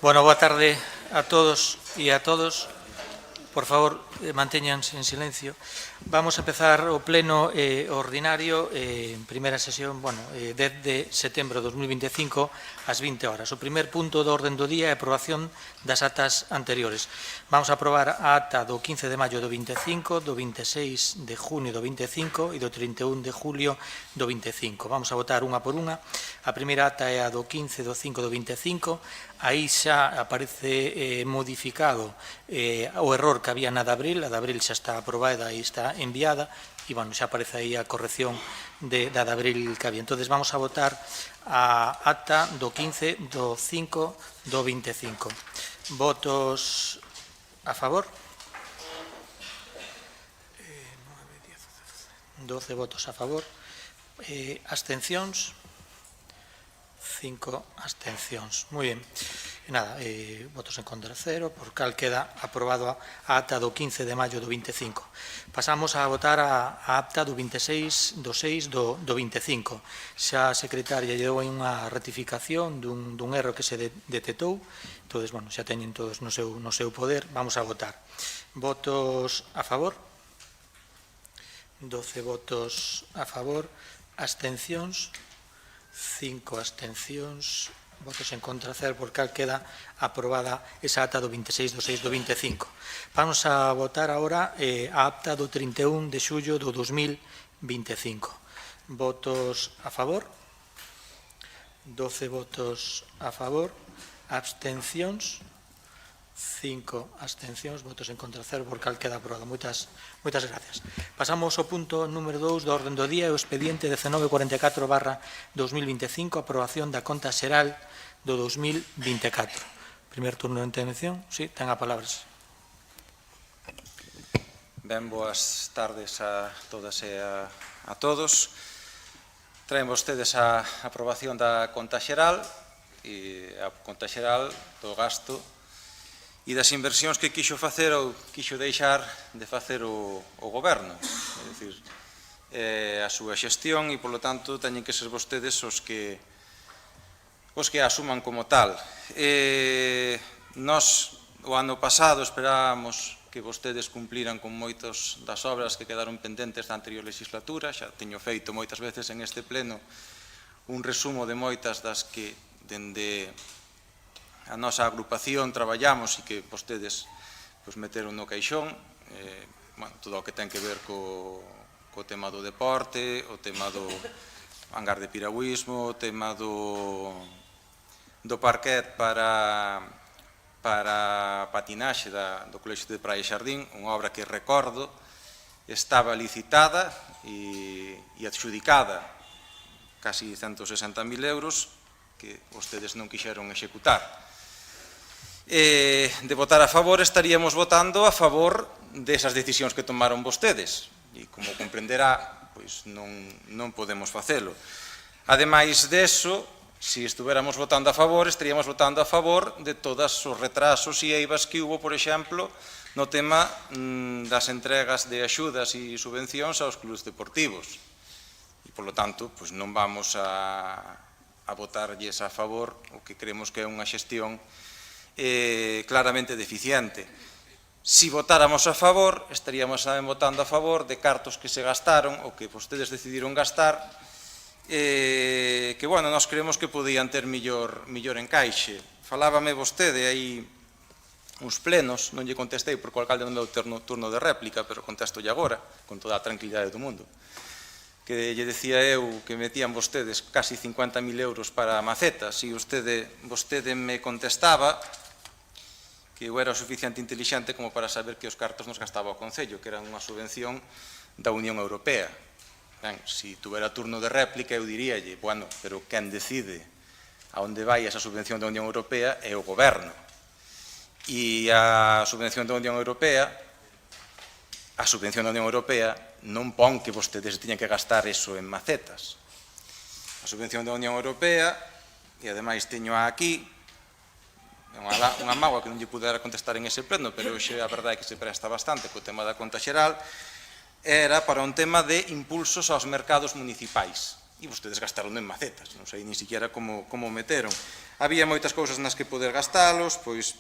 Bueno, boa tarde a todos e a todos. Por favor, mantéñanse en silencio. Vamos a empezar o pleno ordinario en primeira sesión, 10 de setembro de 2025 ás 20 horas. O primer punto do orden do día é a aprobación das atas anteriores. Vamos a aprobar a ata do 15 de maio do 25, do 26 de junio do 25 e do 31 de julio do 25. Vamos a votar unha por unha. A primeira ata é a do 15 do 5 do 25. Aí xa aparece modificado o error que había na de abril. A de abril xa está aprobada e está enviada e, xa aparece aí a corrección da de abril que había. Entón, vamos a votar a ata do 15 do 5 do 25. Votos a favor? 12 votos a favor. Abstencións? 5 abstencións. Moi ben. Votos en contra 0, por cal queda aprobado a ata do 15 de maio do 25. Pasamos a votar a ata do 26 do 6 do 25. Xa a secretaria lle dou unha rectificación dun erro que se detectou. Entón, xa teñen todos no seu poder. Vamos a votar. Votos a favor? 12 votos a favor. Abstencións? 5 abstencións. Votos en contra 0, por cal queda aprobada esa ata do 26 do 6 do 25. Vamos a votar agora a ata do 31 de xullo do 2025. Votos a favor? 12 votos a favor. Abstencións? 5 abstencións. Votos en contra 0, por cal queda aprobada. Moitas gracias. Pasamos ao punto número 2 do orden do día, o expediente 1944/2025, aprobación da conta xeral do 2024. Primer turno de intervención. Sí, ten a palabra. Ben, boas tardes a todas e a todos. Traen vostedes a aprobación da conta xeral e a conta xeral do gasto e das inversións que quixo facer ou quixo deixar de facer o Goberno. É dicir, a súa xestión e, polo tanto, teñen que ser vostedes os que a asuman como tal. Nós, o ano pasado, esperábamos que vostedes cumpliran con moitas das obras que quedaron pendentes da anterior legislatura. Xa teño feito moitas veces en este pleno un resumo de moitas das que, dende a nosa agrupación, traballamos e que vostedes meteron no caixón. Todo o que ten que ver co tema do deporte, o tema do hangar de piragüismo, o tema do parquet para patinaxe do Colexio de Praia e Xardín, unha obra que, recordo, estaba licitada e adxudicada casi 160.000 euros que vostedes non quixeron executar. De votar a favor, estaríamos votando a favor desas decisións que tomaron vostedes e, como comprenderá, non podemos facelo. Ademais deso, se estuveramos votando a favor, estaríamos votando a favor de todos os retrasos e eivas que hubo, por exemplo, no tema das entregas de axudas e subvencións aos clubes deportivos. E, polo tanto, non vamos a votarlles a favor o que creemos que é unha xestión claramente deficiente. Si votáramos a favor, estaríamos tamén votando a favor de cartos que se gastaron ou que vostedes decidiron gastar, que, nós creemos que podían ter millor encaixe. Falábame vostede aí uns plenos, non lle contestei porque o alcalde non deu turno de réplica, pero contestolle agora, con toda a tranquilidade do mundo, que lle decía eu que metían vostedes casi 50.000 euros para macetas e vostede me contestaba que eu era o suficiente inteligente como para saber que os cartos nos gastaba o Concello, que eran unha subvención da Unión Europea. Ben, se tuvera turno de réplica, eu diríalle, pero quen decide a onde vai esa subvención da Unión Europea é o Goberno. E a subvención da Unión Europea non pon que vostedes tiñan que gastar eso en macetas. A subvención da Unión Europea, e ademais teño aquí, unha mágoa que non lle pudera contestar en ese pleno, pero hoxe a verdade é que se presta bastante co tema da conta xeral, era para un tema de impulsos aos mercados municipais. e vostedes gastaron en macetas, non sei nin siquiera como meteron. Había moitas cousas nas que poder gastalos, pois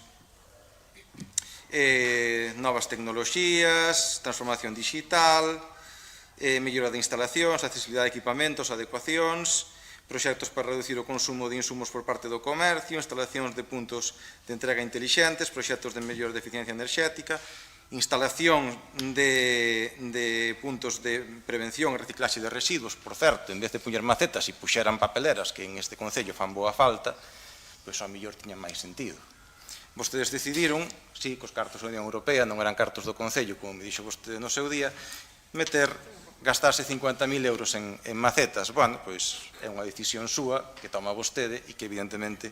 novas tecnoloxías, transformación digital, mellora de instalacións, accesibilidade de equipamentos, adecuacións, proxectos para reducir o consumo de insumos por parte do comercio, instalacións de puntos de entrega inteligentes, proxectos de mellora de eficiencia enerxética, instalación de puntos de prevención e reciclaxe de residuos. Por certo, en vez de puñer macetas e puxeran papeleras, que en este concello fan boa falta, pois ao mellor tiñan máis sentido. Vostedes decidiron, sí, cos cartos da Unión Europea, non eran cartos do concello, como me dixo vostede no seu día, gastarse 50.000 euros en macetas. Bueno, pois é unha decisión súa que toma vostede e que evidentemente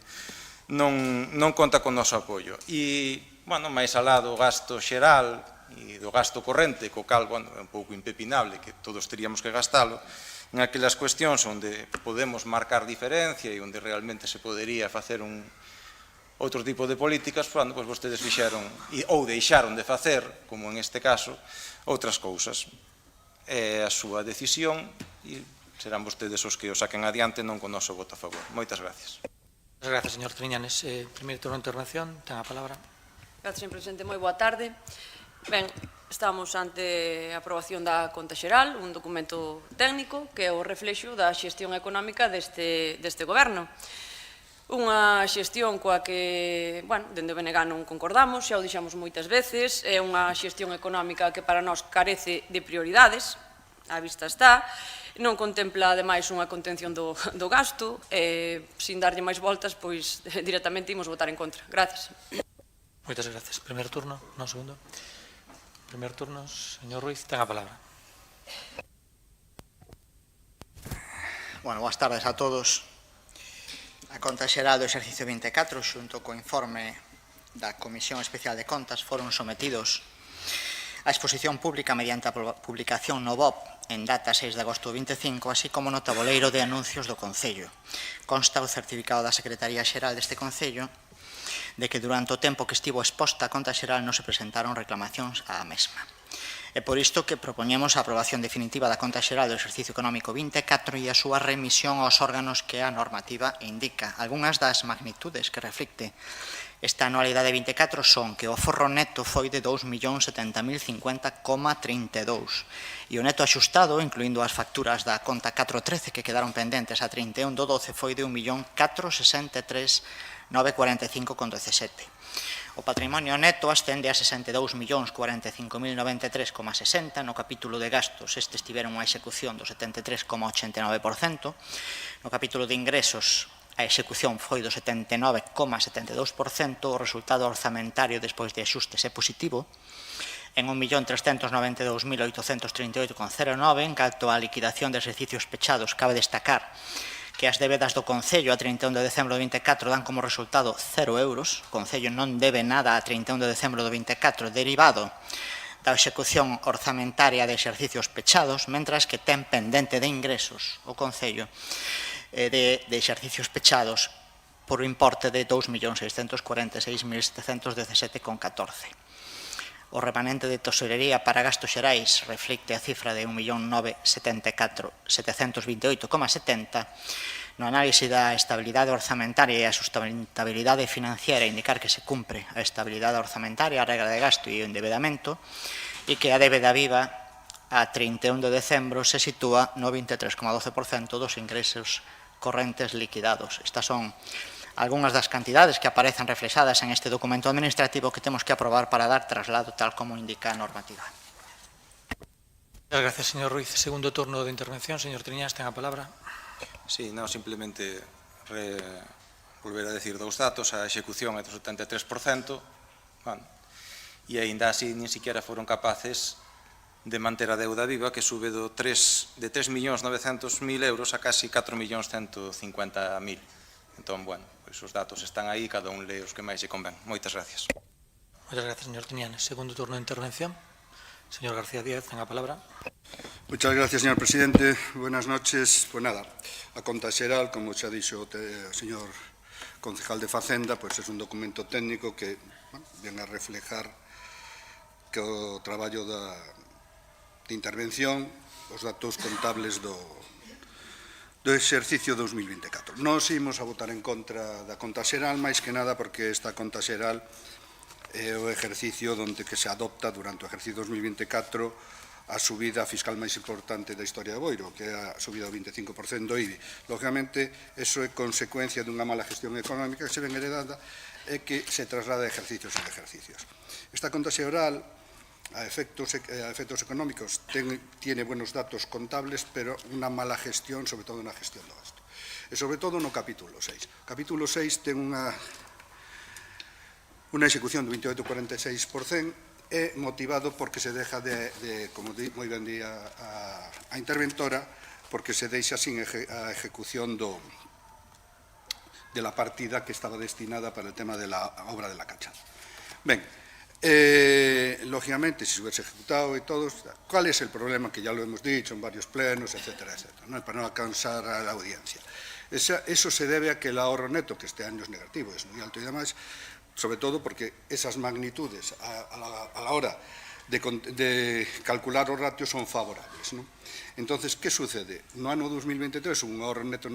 non conta con noso apoio. E, bueno, máis alá do gasto xeral e do gasto corrente, co cal, bueno, é un pouco impepinable que todos teríamos que gastalo, en aquelas cuestións onde podemos marcar diferencia e onde realmente se podería facer outro tipo de políticas, pois vostedes fixeron ou deixaron de facer, como en este caso, outras cousas. É a súa decisión e serán vostedes os que o saquen adiante, non con noso voto a favor. Moitas gracias. Moitas gracias, señor Triñanes. Primeiro turno de intervención, ten a palabra. Gracias, señor presidente. Moi boa tarde. Ben, estamos ante a aprobación da conta xeral, un documento técnico que é o reflexo da xestión económica deste goberno. Unha xestión coa que, bueno, dende o BNG non concordamos, xa o dixamos moitas veces, é unha xestión económica que para nós carece de prioridades, á vista está, non contempla, ademais, unha contención do gasto, sin darlle máis voltas, pois, directamente imos votar en contra. Gracias. Moitas gracias. Primeiro turno, non segundo. Primeiro turno, señor Ruiz, ten a palabra. Bueno, boas tardes a todos. A conta xeral do exercicio 24, xunto co informe da Comisión Especial de Contas, foron sometidos a exposición pública mediante a publicación no BOP en data 6 de agosto do 25, así como no tabuleiro de anuncios do Concello. Consta o certificado da Secretaría Xeral deste Concello de que durante o tempo que estivo exposta a conta xeral non se presentaron reclamacións á mesma. É por isto que propoñemos a aprobación definitiva da conta xeral do exercicio económico 24 e a súa remisión aos órganos que a normativa indica. Algúnas das magnitudes que reflicte esta anualidade 24 son que o aforro neto foi de 2.070.050,32 e o neto axustado, incluindo as facturas da conta 413 que quedaron pendentes a 31 do 12, foi de 1.463.945,17. O patrimonio neto ascende a 62.045.093,60. No capítulo de gastos, estes tiveron unha execución do 73,89%. No capítulo de ingresos, a execución foi do 79,72%. O resultado orzamentario despois de axustes é positivo, en 1.392.838,09. En canto á liquidación de exercicios pechados, cabe destacar que as débedas do Concello a 31 de decembro do 24 dan como resultado 0 euros. O Concello non debe nada a 31 de decembro do 24, derivado da execución orzamentaria de exercicios pechados, mentras que ten pendente de ingresos o Concello de exercicios pechados por importe de 2.646.717,14. O remanente de tesorería para gastos xerais reflicte a cifra de 1.974.728,70. No análise da estabilidade orzamentaria e a sustentabilidade financiera indicar que se cumpre a estabilidade orzamentaria, a regra de gasto e o endebedamento, e que a débeda viva a 31 de decembro se sitúa no 23,12% dos ingresos correntes liquidados. Estas son algunhas das cantidades que aparecen reflexadas en este documento administrativo que temos que aprobar para dar traslado tal como indica a normativa. Muchas gracias, señor Ruiz. Segundo turno de intervención, señor Triñas, ten a palabra. Sí, non, simplemente volver a decir dous datos. A execución é do 73%, bueno, e aínda así nin siquiera foron capaces de manter a deuda viva, que sube de 3.900.000 euros a casi 4.150.000. Entón, bueno, pois os datos están aí, cada un lee os que máis se convén. Moitas gracias. Moitas gracias, señor Triñanes. Segundo turno de intervención. Señor García Díaz, ten a palabra. Muchas gracias, señor presidente. Buenas noches. Pues nada, a conta xeral, como xa dixo o señor concejal de Facenda, pues é un documento técnico que ven a reflejar que o traballo de intervención, os datos contables do do exercicio 2024. Nós imos a votar en contra da conta xeral, máis que nada porque esta conta xeral é o exercicio onde que se adopta durante o exercicio 2024 a subida fiscal máis importante da historia de Boiro, que é a subida do 25% do IBI. Lógicamente, eso é consecuencia dunha mala gestión económica que se ven heredada e que se traslada a ejercicios en ejercicios. Esta conta xeral, a efectos económicos, tiene buenos datos contables, pero unha mala gestión, sobre todo na gestión do gasto. E sobre todo no capítulo 6. O capítulo 6 ten unha execución do 28,46%, é motivado porque se deja como moi ben di a interventora, porque se deixa sin a ejecución de la partida que estaba destinada para el tema de la obra de la Cachada. Ben, lógicamente, si se hubiese ejecutado y todo, ¿cuál es el problema? Que ya lo hemos dicho en varios plenos, etcétera, etcétera, ¿no? Para no cansar a la audiencia. Eso se debe a que el ahorro neto, que este año es negativo, es muy alto y demás, sobre todo porque esas magnitudes a la hora de calcular os ratios son favorables, ¿no? Entonces, ¿qué sucede? No ano 2023 un ahorro neto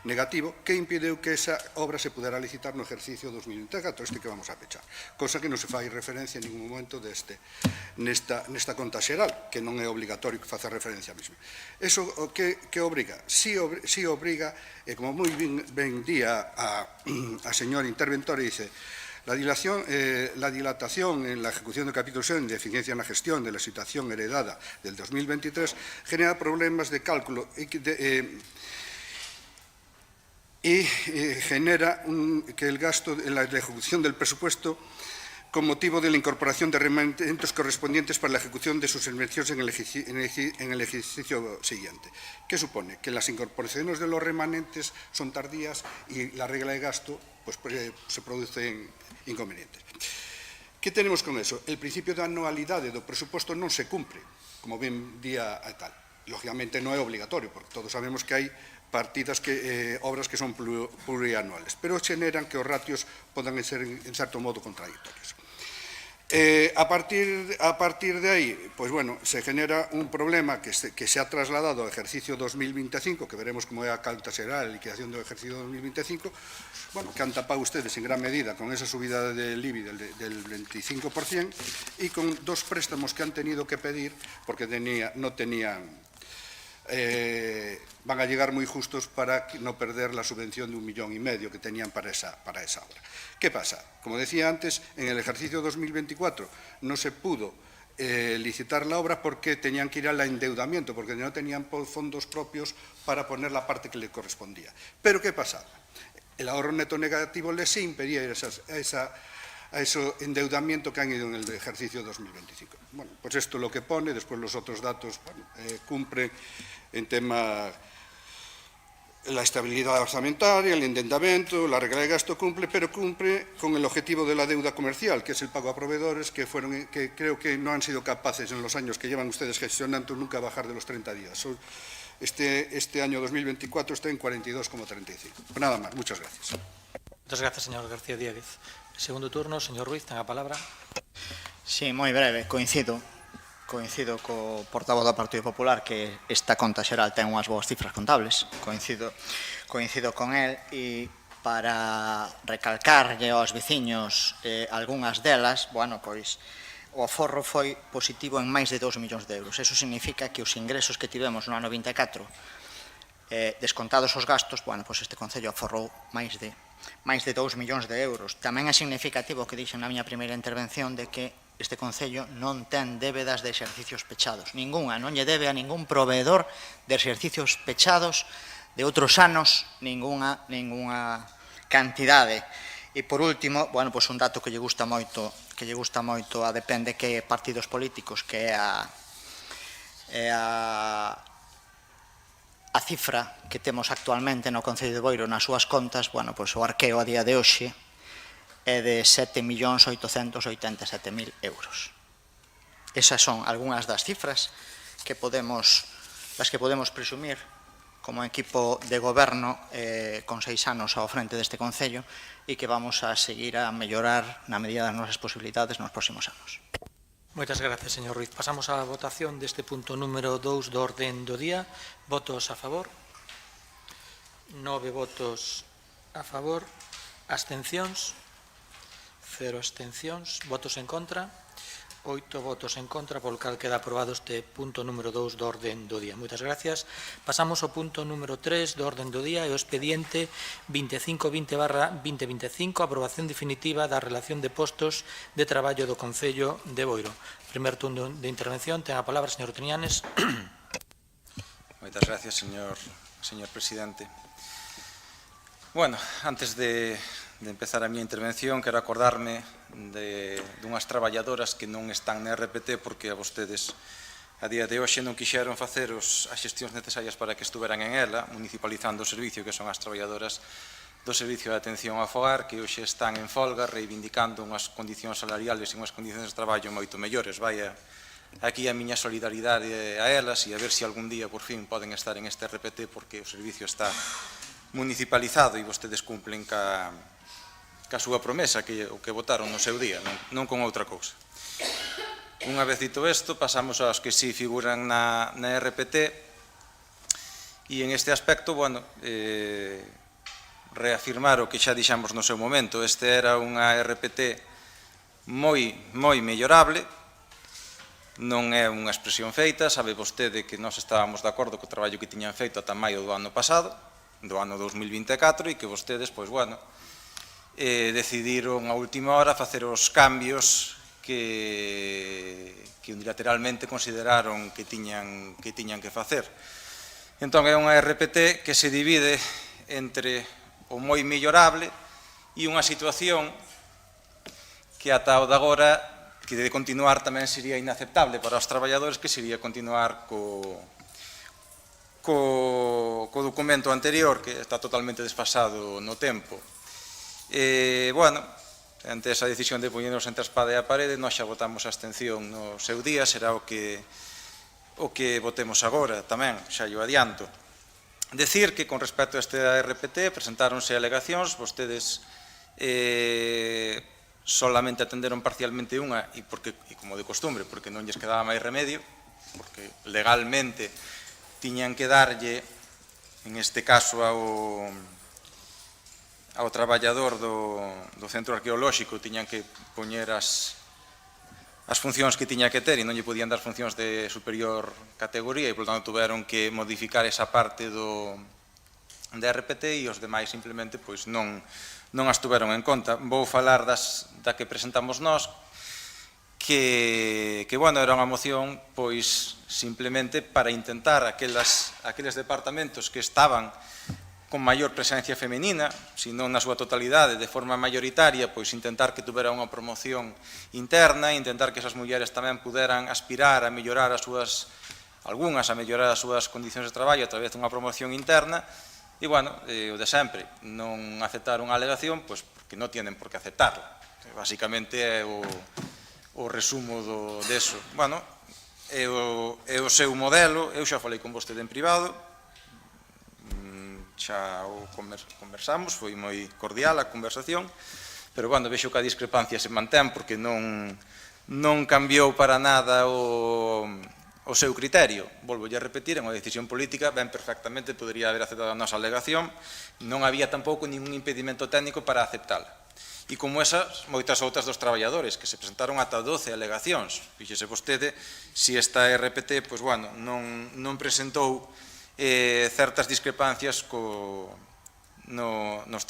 negativo que impediu que esa obra se pudera licitar no exercicio 2024, este que vamos a pechar, cosa que non se fai referencia en ningún momento nesta conta xeral, que non é obligatorio que faza referencia a mesma. Eso que obriga? Si obriga, e como moi ben di a señora interventora, dice: la dilatación en la ejecución del capítulo 6 de eficiencia en la gestión de la situación heredada del 2023 genera problemas de cálculo y genera que el gasto en la ejecución del presupuesto con motivo de la incorporación de remanentes correspondientes para la ejecución de sus inversiones en el ejercicio siguiente. ¿Qué supone? Que las incorporaciones de los remanentes son tardías y la regla de gasto pues se producen inconvenientes. ¿Qué tenemos con eso? El principio de anualidade do presuposto non se cumpre, como ben día a tal. Lógicamente non é obligatorio, porque todos sabemos que hai partidas obras que son plurianuales, pero generan que os ratios podan ser en certo modo contradictorios. A partir de aí, pues bueno, se genera un problema que se ha trasladado ao exercicio 2025, que veremos como é a conta xeral, a liquidación do exercicio 2025, bueno, que han tapado ustedes en gran medida con esa subida del IBI del 25% y con dos préstamos que han tenido que pedir porque no tenían van a llegar muy justos para no perder la subvención de 1,5 millones que tenían para esa obra. ¿Qué pasa? Como decía antes, en el ejercicio 2024 no se pudo licitar la obra porque tenían que ir al endeudamiento, porque no tenían fondos propios para poner la parte que le correspondía. Pero ¿qué pasaba? El ahorro neto negativo les impedía ir a ese endeudamiento que han ido en el ejercicio 2025. Bueno, pues esto es lo que pone, después los otros datos cumplen en tema la estabilidad orzamentaria, el endeudamiento, la regla de gasto cumple, pero cumple con el objetivo de la deuda comercial, que es el pago a proveedores, que creo que no han sido capaces en los años que llevan ustedes gestionando nunca bajar de los 30 días. Este año 2024 está en 42,35. Nada más, muchas gracias. Muchas gracias, señor García Díaz. Segundo turno, señor Ruiz, ten a palabra. Sí, moi breve, coincido co portavoz do Partido Popular que esta conta xeral ten unhas boas cifras contables, coincido con el, e para recalcarlle aos veciños algunhas delas, bueno, pois o aforro foi positivo en máis de 2 millóns de euros. Eso significa que os ingresos que tivemos no ano 24, descontados os gastos, bueno, pois este concello aforrou máis de 2 millóns de euros. Tamén é significativo que dixen na miña primeira intervención de que este concello non ten débedas de exercicios pechados. Ninguna, non lle debe a ningún proveedor de exercicios pechados de outros anos ninguna cantidade. E por último, bueno, pois un dato que lle gusta moito a depende que partidos políticos, que é a cifra que temos actualmente no Concello de Boiro nas súas contas, bueno, pois o arqueo a día de hoxe é de 7.887.000 euros. Esas son algunhas das cifras das que podemos presumir como equipo de goberno con 6 anos ao frente deste Concello e que vamos a seguir a mellorar na medida das nosas posibilidades nos próximos anos. Moitas gracias, señor Ruiz. Pasamos á votación deste punto número 2 do orden do día. Votos a favor. 9 votos a favor. Abstencións. 0 abstencións. Votos en contra. 8 votos en contra, polo cal queda aprobado este punto número 2 do orden do día. Moitas gracias. Pasamos ao punto número 3 do orden do día e o expediente 2520/2025, aprobación definitiva da relación de postos de traballo do Concello de Boiro. Primer turno de intervención, ten a palabra o señor Triñanes. Moitas gracias, señor presidente. Bueno, antes de empezar a miña intervención, quero acordarme dunhas traballadoras que non están na RPT porque a vostedes a día de hoxe non quixeron facer as xestións necesarias para que estuveran en ela, municipalizando o servicio, que son as traballadoras do Servicio de Atención ao Fogar, que hoxe están en folga reivindicando unhas condicións salariales e unhas condicións de traballo moito mellores. Vaya aquí a miña solidaridade a elas e a ver se algún día por fin poden estar en este RPT, porque o servicio está municipalizado e vostedes cumplen ca súa promesa, o que votaron no seu día, non con outra cousa. Unha vez dito isto, pasamos aos que sí figuran na RPT, e en este aspecto, bueno, reafirmar o que xa dixamos no seu momento. Este era unha RPT moi mellorable, non é unha expresión feita, sabe vostede que nós estábamos de acordo co traballo que tiñan feito ata maio do ano pasado, do ano 2024, e que vostedes, pois, bueno, decidiron a última hora facer os cambios que unilateralmente consideraron que tiñan que facer. Entón, é unha RPT que se divide entre o moi mellorable e unha situación que ata o de agora, que de continuar tamén sería inaceptable para os traballadores, que sería continuar co documento anterior, que está totalmente desfasado no tempo. Bueno, ante esa decisión de poñernos entre a espada e a parede, nós xa votamos a abstención no seu día, será o que votemos agora tamén, xa yo adianto. Decir que con respecto a este RPT presentáronse alegacións, vostedes solamente atenderon parcialmente unha, e como de costumbre, porque non lles quedaba máis remedio, porque legalmente tiñan que darlle, en este caso ao traballador do centro arqueolóxico, tiñan que poñer as funcións que tiña que ter e non lle podían dar funcións de superior categoría e, por tanto, tuveron que modificar esa parte do RPT e os demais simplemente non as tuveron en conta. Vou falar da que presentamos nós, que era unha moción simplemente para intentar aqueles departamentos que estaban con maior presencia femenina, senón na súa totalidade, de forma maioritaria, intentar que tuvera unha promoción interna, intentar que esas mulleres tamén puderan aspirar a mellorar algunhas a mellorar as súas condicións de traballo a través dunha promoción interna, e, bueno, o de sempre, non aceptaron a alegación, porque non tienen por que aceptarla. Basicamente é o resumo deso. Bueno, é o seu modelo, eu xa falei con vostede en privado, xa o conversamos, foi moi cordial a conversación, pero, bueno, vexo que a discrepancia se mantén porque non cambiou para nada o seu criterio. Volvo a repetir, é unha decisión política, ben perfectamente podría haber aceptado a nosa alegación, non había tampouco ningún impedimento técnico para aceptala. E como esas, moitas outras dos traballadores, que se presentaron ata 12 alegacións. Fíxese vostede, se esta RPT, non presentou certas discrepancias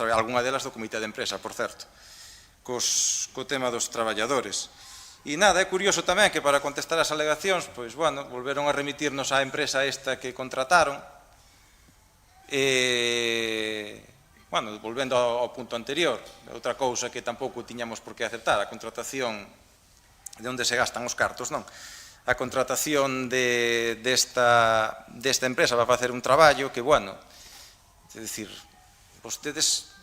algunha delas do comité de empresa, por certo, co tema dos traballadores. E nada, é curioso tamén que para contestar as alegacións, volveron a remitirnos á empresa esta que contrataron, volvendo ao punto anterior, outra cousa que tampouco tiñamos por que aceptar, a contratación de onde se gastan os cartos, non? A contratación desta empresa va a facer un traballo que, é dicir, vostedes,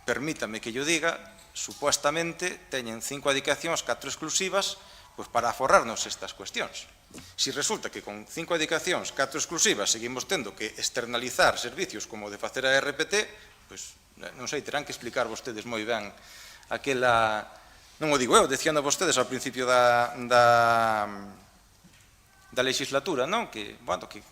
permítame que yo diga, supuestamente teñen 5 adicacións, 4 exclusivas, para aforrarnos estas cuestións. Si resulta que con 5 adicacións, 4 exclusivas, seguimos tendo que externalizar servicios como de facer a RPT, non sei, terán que explicar vostedes moi ben aquela non o digo eu, decían a vostedes ao principio da legislatura, non? Que, bueno, que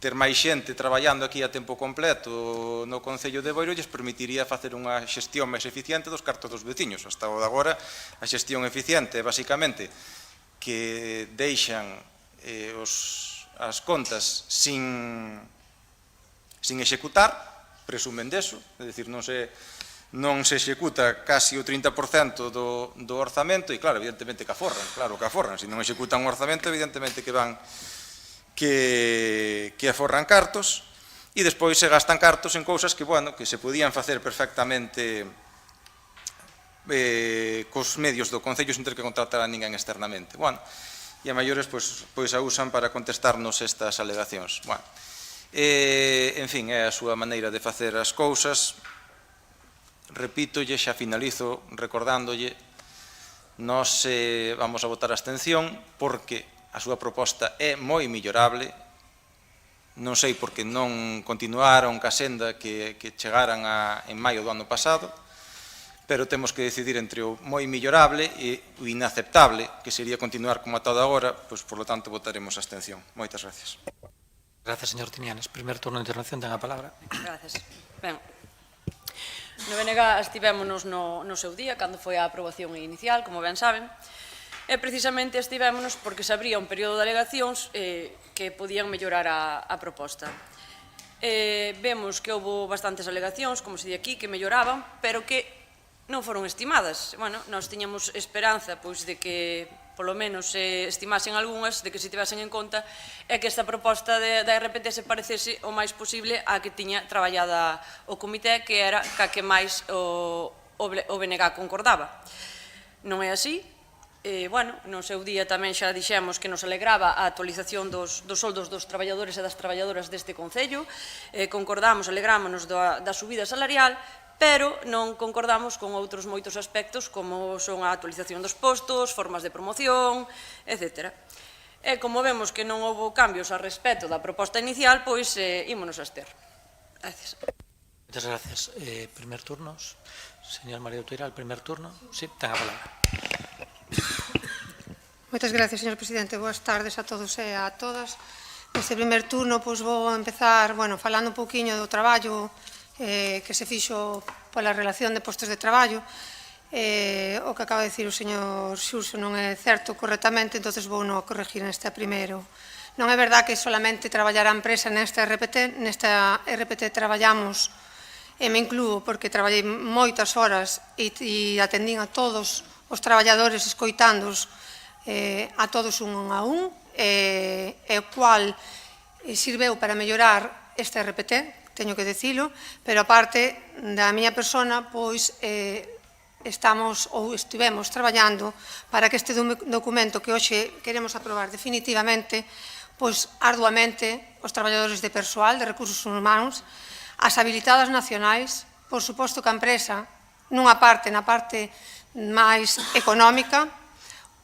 ter máis xente traballando aquí a tempo completo no Concello de Boiro lles permitiría facer unha xestión máis eficiente dos cartos dos veciños. Hasta o de agora, a xestión eficiente, basicamente, que deixan as contas sin executar, presumen deso, é dicir, non se executa casi o 30% do orzamento e, claro, evidentemente que aforran, se non executan o orzamento, evidentemente que van que aforran cartos e despois se gastan cartos en cousas que, bueno, que se podían facer perfectamente cos medios do Concello sin ter que contratar a ninguén externamente. Bueno, e a maiores, pois a usan para contestarnos estas alegacións. Bueno, en fin, é a súa maneira de facer as cousas. Repítolle, xa finalizo recordándolle, nós vamos a votar a abstención porque a súa proposta é moi millorable. Non sei por que non continuaron ca senda que chegaran en maio do ano pasado, pero temos que decidir entre o moi millorable e o inaceptable, que sería continuar como ata agora, pois, por lo tanto, votaremos a abstención. Moitas gracias. Gracias, señor Tinianes. Primer turno de intervención, ten a palabra. Gracias. Ben, no BNG estivémonos no seu día, cando foi a aprobación inicial, como ben saben, e precisamente estivémonos porque se abría un período de alegacións que podían mellorar a proposta. Vemos que houve bastantes alegacións, como se di aquí, que melloraban, pero que non foron estimadas. Bueno, nós tiñamos esperanza de que polo menos se estimasen algunhas, de que se tivesen en conta, é que esta proposta da RPT se parecese o máis posible á que tiña traballada o comité, que era ca que máis o BNG concordaba. Non é así. Bueno, no seu día tamén xa dixemos que nos alegraba a actualización dos soldos dos traballadores e das traballadoras deste Concello. Concordamos, alegrámonos da subida salarial, pero non concordamos con outros moitos aspectos como son a actualización dos postos, formas de promoción, etc. E como vemos que non houve cambios a respecto da proposta inicial, pois ímonos a abster. Gracias. Muchas gracias. Primer turno. Señor María Uteira, el primer turno. Sí, ten a palabra. Moitas gracias, señor presidente. Boas tardes a todos e a todas. Neste primer turno, vou empezar, falando un pouquiño do traballo que se fixo pola relación de postos de traballo. O que acaba de dicir o señor Xurxo non é certo correctamente, entón vou non corregir neste primeiro. Non é verdad que solamente traballar a empresa nesta RPT traballamos, e me incluo porque traballei moitas horas e atendín a todos os traballadores escoitándoos a todos un a un, e o cual sirveu para mellorar este RPT, teño que dicilo, pero aparte da miña persona, pois estivemos traballando para que este documento que hoxe queremos aprobar definitivamente, pois arduamente os traballadores de persoal, de recursos humanos, as habilitadas nacionais, por suposto que a empresa, na parte máis económica,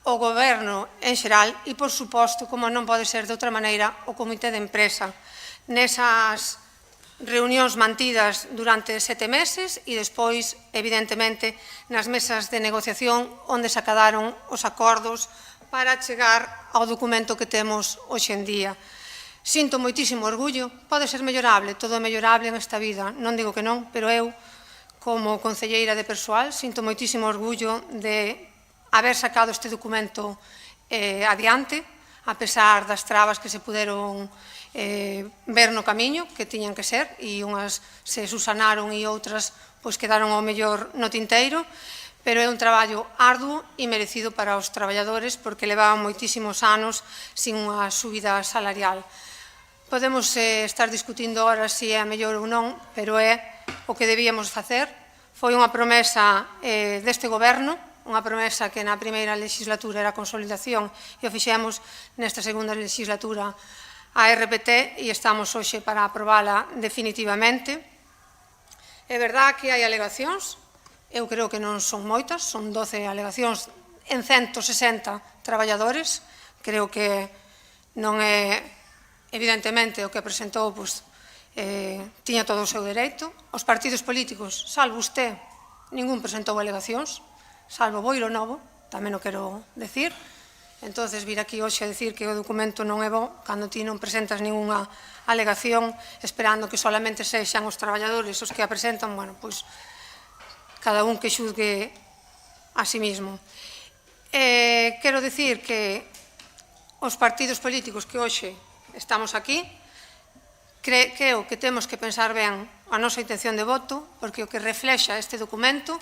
o goberno en xeral e, por suposto, como non pode ser de outra maneira, o comité de empresa. Nesas reunións mantidas durante 7 meses e despois, evidentemente, nas mesas de negociación onde se acadaron os acordos para chegar ao documento que temos hoxe en día. Sinto moitísimo orgullo, pode ser mellorable, todo é mellorable nesta vida, non digo que non, pero eu, como concelleira de persoal, sinto moitísimo orgullo de haber sacado este documento adiante, a pesar das trabas que se puderon ver no camiño, que tiñan que ser, e unhas se susanaron e outras quedaron ao mellor no tinteiro, pero é un traballo arduo e merecido para os traballadores porque levaban moitísimos anos sin unha subida salarial. Podemos estar discutindo ahora se é a mellor ou non, pero é o que debíamos facer. Foi unha promesa deste goberno, unha promesa que na primeira legislatura era a consolidación e o fixemos nesta segunda legislatura a RPT e estamos hoxe para aprobala definitivamente. É verdad que hai alegacións, eu creo que non son moitas, son 12 alegacións en 160 traballadores, creo que non é evidentemente o que presentou, tiña todo o seu dereito. Os partidos políticos, salvo usted, ningún presentou alegacións. salvo Boiro Novo, tamén o quero decir. Entonces, vir aquí hoxe a decir que o documento non é bo cando ti non presentas ninguna alegación esperando que solamente sexan os traballadores os que a presentan, bueno, pois cada un que xuzgue a sí mismo. Quero dicir que os partidos políticos que hoxe estamos aquí creo que temos que pensar ben a nosa intención de voto, porque o que reflexa este documento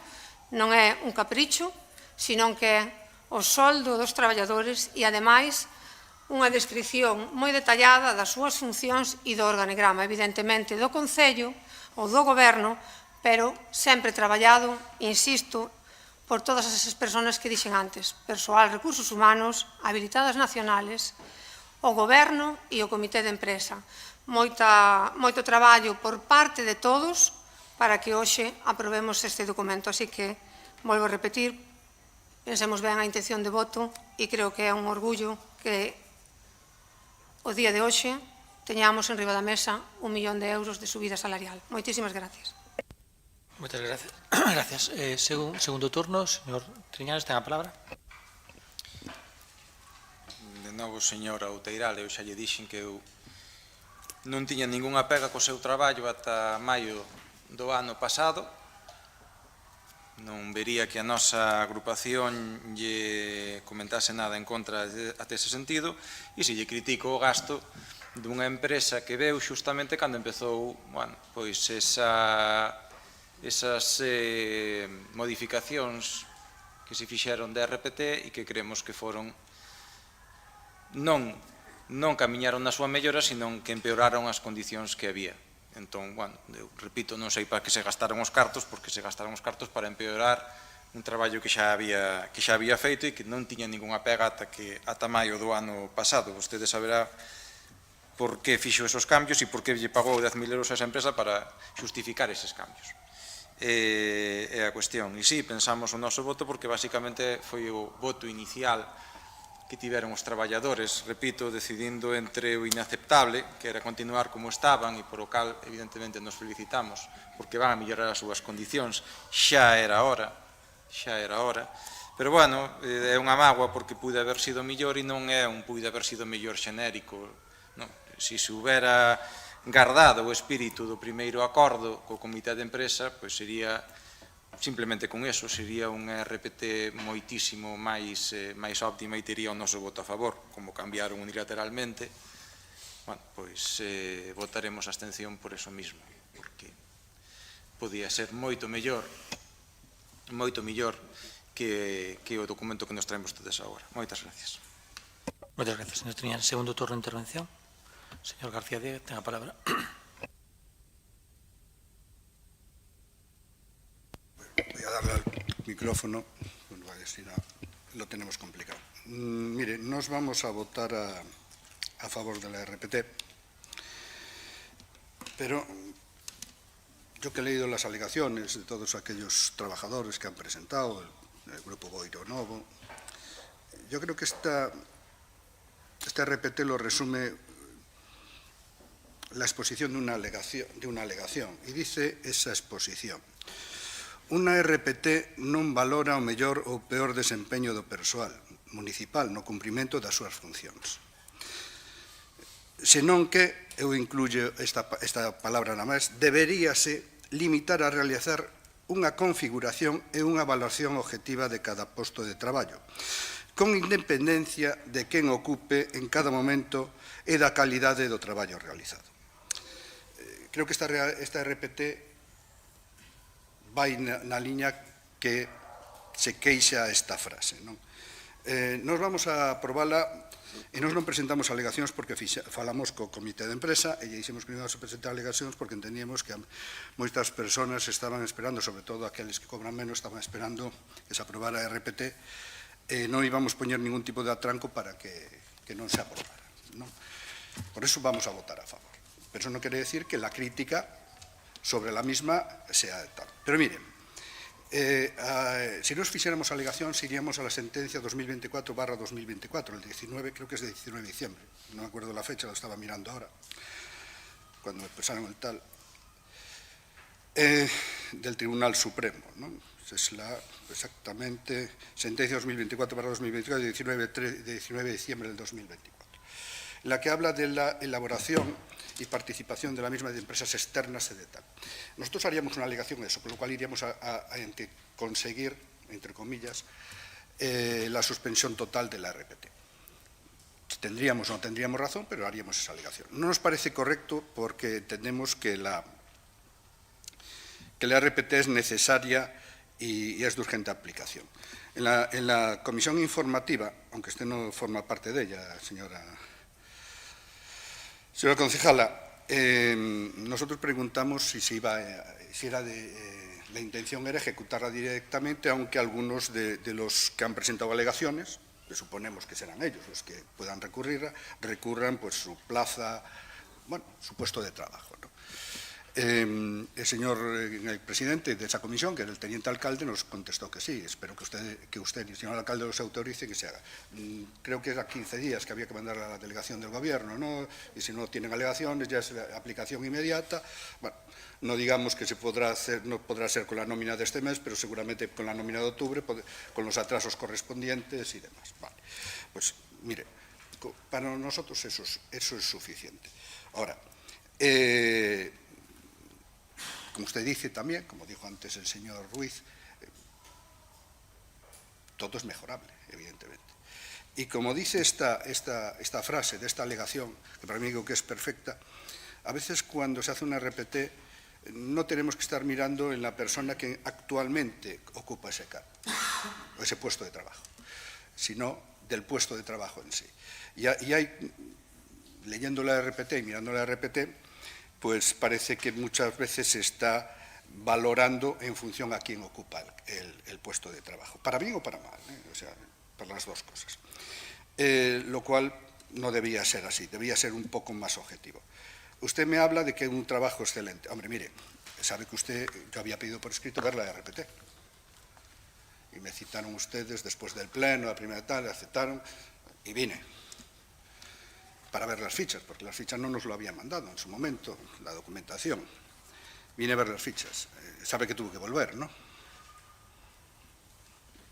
non é un capricho, sino que é o soldo dos traballadores e, ademais, unha descripción moi detallada das súas funcións e do organigrama, evidentemente, do Concello ou do Goberno, pero sempre traballado, insisto, por todas esas persoas que dixen antes, persoal, recursos humanos, habilitadas nacionales, o Goberno e o Comité de Empresa. Moito traballo por parte de todos para que hoxe aprobemos este documento. Así que, volvo a repetir, pensemos ben a intención de voto e creo que é un orgullo que o día de hoxe teñamos en riba da mesa 1 millón de euros de subida salarial. Moitísimas gracias. Moitas gracias. Segundo turno, señor Triñanes, ten a palabra. De novo, señora Outeiral, eu xa lle dixen que eu non tiña ningunha pega co seu traballo ata maio do ano pasado. Non vería que a nosa agrupación lle comentase nada en contra até ese sentido, e se lle critico o gasto dunha empresa que veu xustamente cando empezou, bueno, pois esas modificacións que se fixeron de RPT e que creemos que foron non camiñaron na súa mellora, sino que empeoraron as condicións que había. Entón, bueno, eu repito, non sei para que se gastaron os cartos, porque se gastaron os cartos para empeorar un traballo que xa había feito e que non tiña ningunha pega ata maio do ano pasado. Vostede saberá por que fixo esos cambios e por que lle pagou 10.000 euros a esa empresa para xustificar eses cambios. É a cuestión. E sí, pensamos o noso voto porque basicamente foi o voto inicial que tiveron os traballadores, repito, decidindo entre o inaceptable, que era continuar como estaban, e por o cal, evidentemente, nos felicitamos, porque van a mellorar as súas condicións, xa era hora, pero, bueno, é unha mágoa porque pude haber sido mellor e non é un pude haber sido mellor xenérico. Se houbera gardado o espírito do primeiro acordo co Comité de Empresa, pois sería simplemente con eso, sería unha RPT moitísimo máis óptima e tería o noso voto a favor. Como cambiaron unilateralmente, bueno, pois votaremos a abstención por eso mismo, porque podía ser moito mellor que o documento que nos traen vostedes agora. Moitas gracias. Moitas gracias, señor Triñanes. Segundo turno de intervención. Señor García Diez, ten a palabra. Voy a darle al micrófono, si no, lo tenemos complicado. Mire, nos vamos a votar a favor de la RPT, pero yo que he leído las alegaciones de todos aquellos trabajadores que han presentado, el grupo Boiro Novo, yo creo que esta RPT lo resume la exposición de una alegación, y dice esa exposición: unha RPT non valora o mellor ou peor desempeño do persoal municipal no cumprimento das súas funcións, senón que, eu incluyo esta palabra na máis, deberíase limitar a realizar unha configuración e unha evaluación objetiva de cada posto de traballo, con independencia de quen ocupe en cada momento e da calidade do traballo realizado. Creo que esta RPT vai na liña que se queixa esta frase. Nos vamos a aprobala e nos non presentamos alegacións porque falamos co Comité de Empresa e lle dixemos que non íbamos a presentar alegacións porque entendíamos que moitas persoas estaban esperando, sobre todo aqueles que cobran menos, estaban esperando que se aprobara a RPT e non íbamos poñer ningún tipo de atranco para que non se aprobara. Por eso vamos a votar a favor. Pero eso non quere decir que la crítica sobre la misma sea tal. Pero miren, si nos fixéramos alegacións, iríamos a la sentencia 2024/2024, el 19, creo que es de 19 de diciembre, no me acuerdo la fecha, lo estaba mirando ahora, cuando me pasaron el tal, del Tribunal Supremo. es la, exactamente, sentencia 2024/2024 de 19 de diciembre del 2024, en la que habla de la elaboración y participación de la misma de empresas externas y de tal. Nosotros haríamos una alegación a eso, con lo cual iríamos a conseguir, entre comillas, la suspensión total de la RPT. Tendríamos o no tendríamos razón, pero haríamos esa alegación. No nos parece correcto porque entendemos que la RPT es necesaria y es de urgente aplicación. En la comisión informativa, aunque usted no forma parte de ella, señora concejala, nosotros preguntamos si la intención era ejecutarla directamente, aunque algunos de los que han presentado alegaciones, que suponemos que serán ellos los que puedan recurran pues su plaza, bueno, su puesto de trabajo, ¿no? El presidente de esa comisión, que era el teniente alcalde, nos contestó que sí. Espero que usted y el señor alcalde los autorice que se haga. Creo que era 15 días que había que mandar a la delegación del gobierno, ¿no? Y si no tienen alegaciones, ya es la aplicación inmediata. Bueno, no digamos que no podrá ser con la nómina de este mes, pero seguramente con la nómina de octubre, con los atrasos correspondientes y demás. Vale. Pues mire, para nosotros eso es suficiente. Ahora, como usted dice también, como dijo antes el señor Ruiz, todo es mejorable, evidentemente. Y como dice esta frase de esta alegación, que para mí digo que es perfecta, a veces cuando se hace una RPT no tenemos que estar mirando en la persona que actualmente ocupa ese cargo, o ese puesto de trabajo, sino del puesto de trabajo en sí. Y hay, leyendo la RPT y mirando la RPT, pues parece que muchas veces se está valorando en función a quién ocupa el puesto de trabajo, para bien o para mal, o sea, para las dos cosas. Lo cual no debía ser así, debía ser un poco más objetivo. Usted me habla de que es un trabajo excelente. Hombre, mire, sabe que yo había pedido por escrito ver la RPT. Y me citaron ustedes después del pleno, la primera tal, aceptaron, y vine para ver las fichas, porque las fichas no nos lo habían mandado en su momento, la documentación. Vine a ver las fichas. Sabe que tuve que volver, ¿no?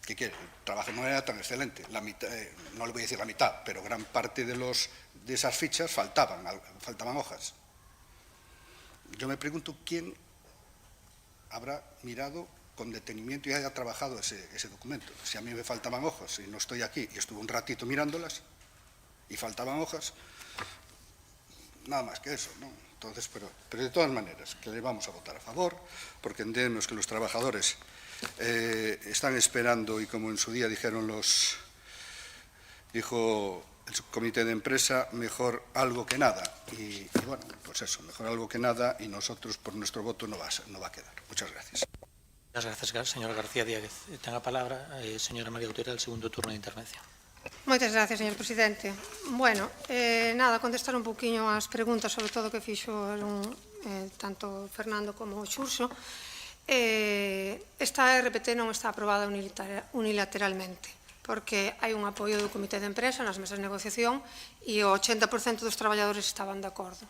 ¿Qué quiere? El trabajo no era tan excelente. La mitad, no le voy a decir la mitad, pero gran parte de esas fichas faltaban hojas. Yo me pregunto quién habrá mirado con detenimiento y haya trabajado ese documento. Si a mí me faltaban hojas y no estoy aquí y estuve un ratito mirándolas y faltaban hojas, nada más que eso, ¿no? Entonces, pero de todas maneras, que le vamos a votar a favor, porque entendemos que los trabajadores están esperando, y como en su día dijo el subcomité de empresa, mejor algo que nada. Y bueno, pues eso, mejor algo que nada, y nosotros por nuestro voto no va a quedar. Muchas gracias. Muchas gracias, señora García Díaz. Ten a palabra, señora María Gutiérrez, el segundo turno de intervención. Moitas gracias, señor presidente. Bueno, nada, contestar un poquinho as preguntas, sobre todo que fixo tanto Fernando como o Xurxo. Esta RPT non está aprobada unilateralmente, porque hai un apoio do Comité de Empresa nas mesas de negociación e o 80% dos traballadores estaban de acordo.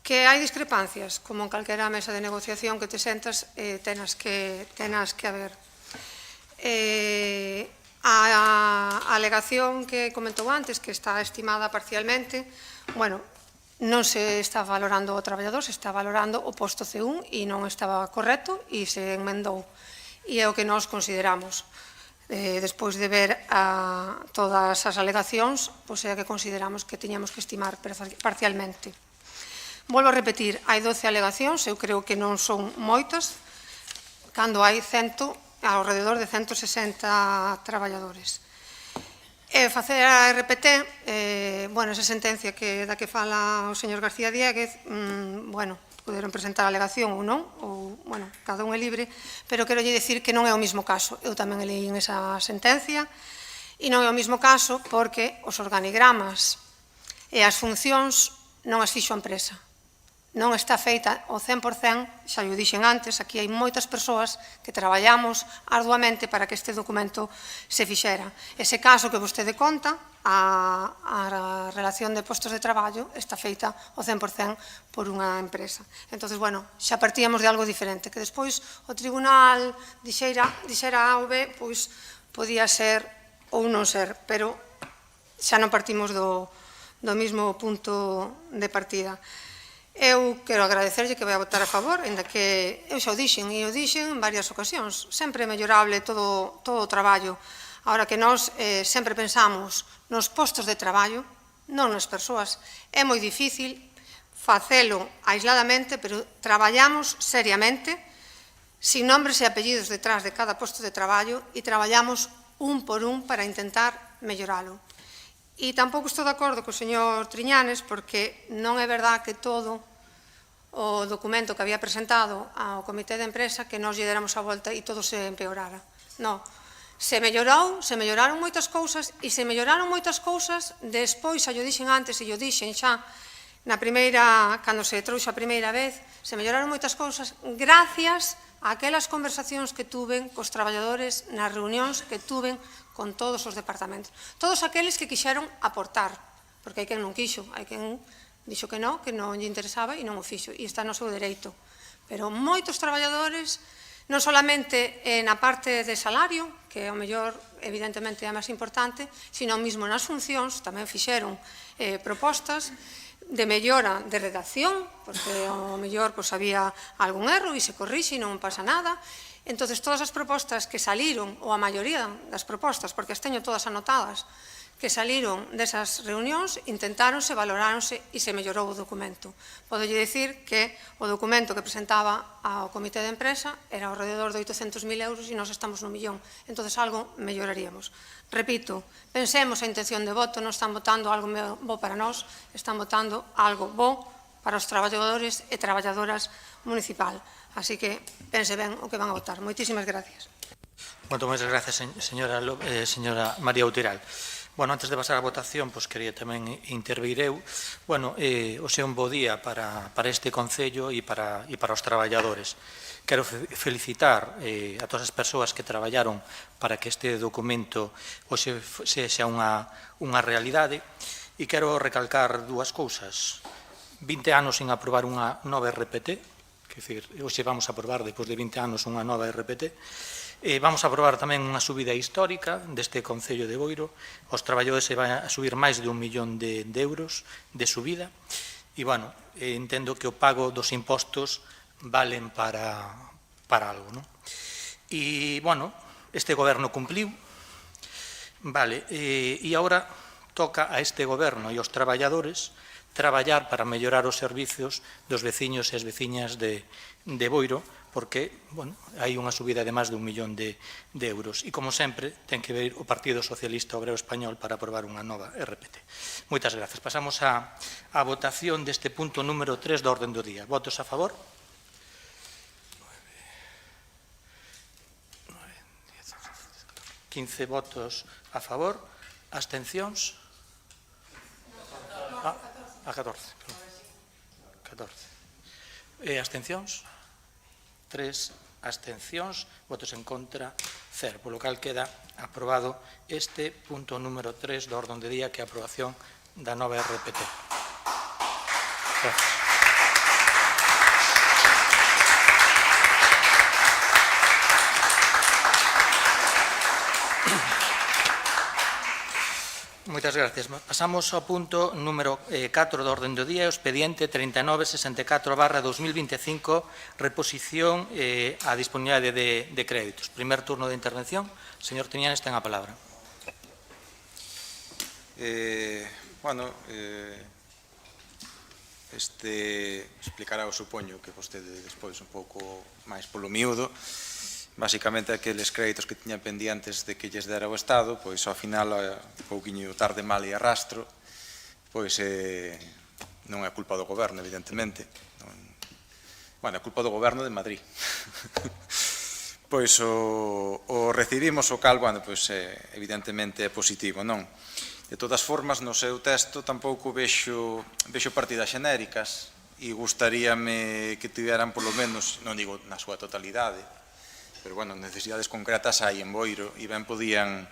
Que hai discrepancias, como en calquera mesa de negociación que te sentas, tenas que haber. A alegación que comentou antes, que está estimada parcialmente, bueno, non se está valorando o traballador, se está valorando o posto C1 e non estaba correcto e se enmendou. E é o que nós consideramos. Despois de ver todas as alegacións, pois é que consideramos que tiñamos que estimar parcialmente. Volvo a repetir, hai 12 alegacións, eu creo que non son moitas, cando hai ao redor de 160 traballadores. Facer a RPT, bueno, esa sentencia da que fala o señor García Dieguez, bueno, poderon presentar alegación ou non, ou, bueno, cada un é libre, pero quero dicir que non é o mesmo caso. Eu tamén leí en esa sentencia, e non é o mesmo caso porque os organigramas e as funcións non as fixo a empresa. Non está feita ao 100%, xa o dixen antes, aquí hai moitas persoas que traballamos arduamente para que este documento se fixera. Ese caso que vostede conta a relación de postos de traballo está feita ao 100% por unha empresa. Entón, bueno, xa partíamos de algo diferente, que despois o tribunal dixera A ou B, pois podía ser ou non ser, pero xa non partimos do mesmo punto de partida. Eu quero agradecerlle que vai a votar a favor, ainda que eu xa o dixen, e o dixen en varias ocasións, sempre é mellorable todo o traballo. Ahora que nós sempre pensamos nos postos de traballo, non nas persoas. É moi difícil facelo aisladamente, pero traballamos seriamente, sin nombres e apellidos detrás de cada posto de traballo, e traballamos un por un para intentar melloralo. E tampouco estou de acordo co señor Triñanes, porque non é verdad que todo o documento que había presentado ao comité de empresa que nos lle déramos a volta e todo se empeorara. Non. Se melloraron moitas cousas, e se melloraron moitas cousas, despois, xa o dixen antes e o dixen xa na primeira, cando se trouxe a primeira vez, se melloraron moitas cousas gracias a aquelas conversacións que tuven cos traballadores nas reunións que tuven con todos os departamentos. Todos aqueles que quixeron aportar, porque hai quen non quixo, hai quen dixo que non lle interesaba e non o fixo, e está no seu dereito. Pero moitos traballadores, non solamente na parte de salario, que ao mellor evidentemente é a máis importante, sino mesmo nas funcións, tamén fixeron propostas de mellora de redacción, porque ao mellor había algún erro e se corrixe e non pasa nada. Entón, todas as propostas que saliron, ou a maioría das propostas, porque as teño todas anotadas, que saliron desas reunións, intentáronse, valoráronse e se mellorou o documento. Podolle dicir que o documento que presentaba ao comité de empresa era ao rededor de 800.000 euros e nós estamos no millón. Entón, algo melloraríamos. Repito, pensemos a intención de voto, non están votando algo bo para nós, están votando algo bo para os traballadores e traballadoras municipal. Así que pense ben o que van a votar. Moitísimas gracias. Moitas gracias, señora María Utiral. Bueno, antes de pasar a votación, pois quería tamén intervir eu. Bueno, hoxe é un bo día para este Concello e para os traballadores. Quero felicitar a todas as persoas que traballaron para que este documento hoxe sexa unha realidade, e quero recalcar dúas cousas. 20 anos sin aprobar unha nova RPT, que decir, hoxe vamos a aprobar, depois de 20 anos, unha nova RPT. Vamos a aprobar tamén unha subida histórica deste Concello de Boiro. Os traballadores se van a subir máis de 1 millón de euros de subida. E, bueno, entendo que o pago dos impostos valen para algo, non? E, bueno, este goberno cumpliu. Vale, e agora toca a este goberno e aos traballadores traballar para mellorar os servizos dos veciños e as veciñas de Boiro, porque, bueno, hai unha subida de máis de 1 millón de euros. E, como sempre, ten que ver o Partido Socialista Obrero Español para aprobar unha nova RPT. Moitas gracias. Pasamos á votación deste punto número 3 do orden do día. Votos a favor? 15 votos a favor. Abstencións? A 14. 14. Abstencións? 3 abstencións, votos en contra, 0. Polo cal queda aprobado este punto número 3 do orden do día, que é a aprobación da nova RPT. Gracias. Moitas gracias. Pasamos ao punto número 4 do orden do día, o expediente 3964/2025, reposición á disponibilidade de créditos. Primer turno de intervención. Señor Triñanes, ten a palabra. Bueno, explicará, o supoño, que vostede despois un pouco máis polo miúdo. Basicamente, aqueles créditos que tiñan pendientes de que lles dera o Estado, pois ao final, un pouquiño tarde, mal e arrastro, pois non é culpa do goberno, evidentemente. Bueno, é culpa do goberno de Madrid. Pois o recibimos, o cal, bueno, pois evidentemente é positivo, non? De todas formas, no seu texto tampouco vexo partidas xenéricas, e gustaríame que tiveran, polo menos, non digo na súa totalidade, pero, bueno, necesidades concretas hai en Boiro, e ben podían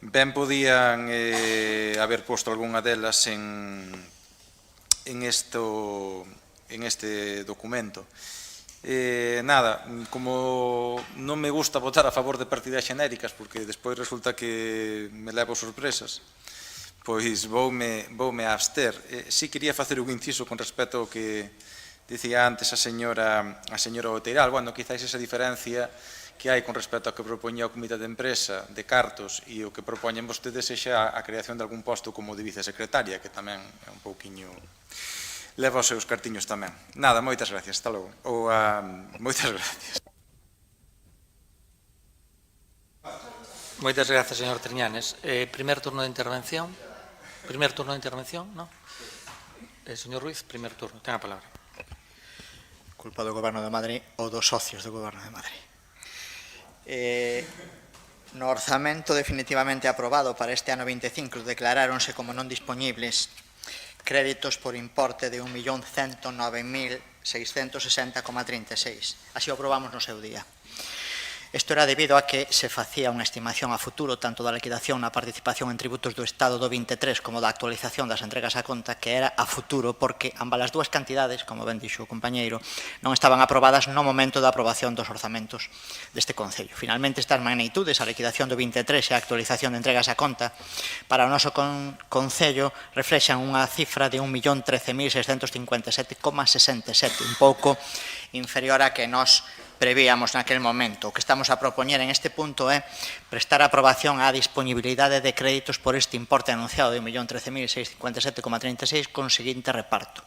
Ben podían haber posto algunha delas en este documento. Nada, como non me gusta votar a favor de partidas xenéricas, porque despois resulta que me levo sorpresas, pois voume a abster. Si quería facer un inciso con respecto ao que dicía antes a señora Oteiral. Bueno, quizáis esa diferencia que hai con respecto ao que propoñía o Comité de Empresa de Cartos e o que propoñen vostedes sexa a creación de algún posto como de vicesecretaria, que tamén é un pouquiño... leva os seus cartiños tamén. Nada, moitas gracias, hasta logo. Moitas gracias. Moitas grazas, señor Triñanes. Primer turno de intervención, non? Señor Ruiz, primer turno, ten a palabra. Culpa do Goberno de Madrid ou dos socios do Goberno de Madrid. No orzamento definitivamente aprobado para este ano 25 declaráronse como non dispoñibles créditos por importe de 1.109.660,36. Así o aprobamos no seu día. Isto era debido a que se facía unha estimación a futuro tanto da liquidación na participación en tributos do Estado do 23 como da actualización das entregas a conta que era a futuro porque ambas as dúas cantidades, como ben dixo o compañeiro, non estaban aprobadas no momento da aprobación dos orzamentos deste Concello. Finalmente, estas magnitudes, a liquidación do 23 e a actualización de entregas a conta, para o noso Concello reflexan unha cifra de 1.013.657,67, un pouco inferior a que nós prevíamos naquel momento. O que estamos a propoñer en este punto é prestar aprobación á disponibilidade de créditos por este importe anunciado de 1.013.657,36 con seguinte reparto.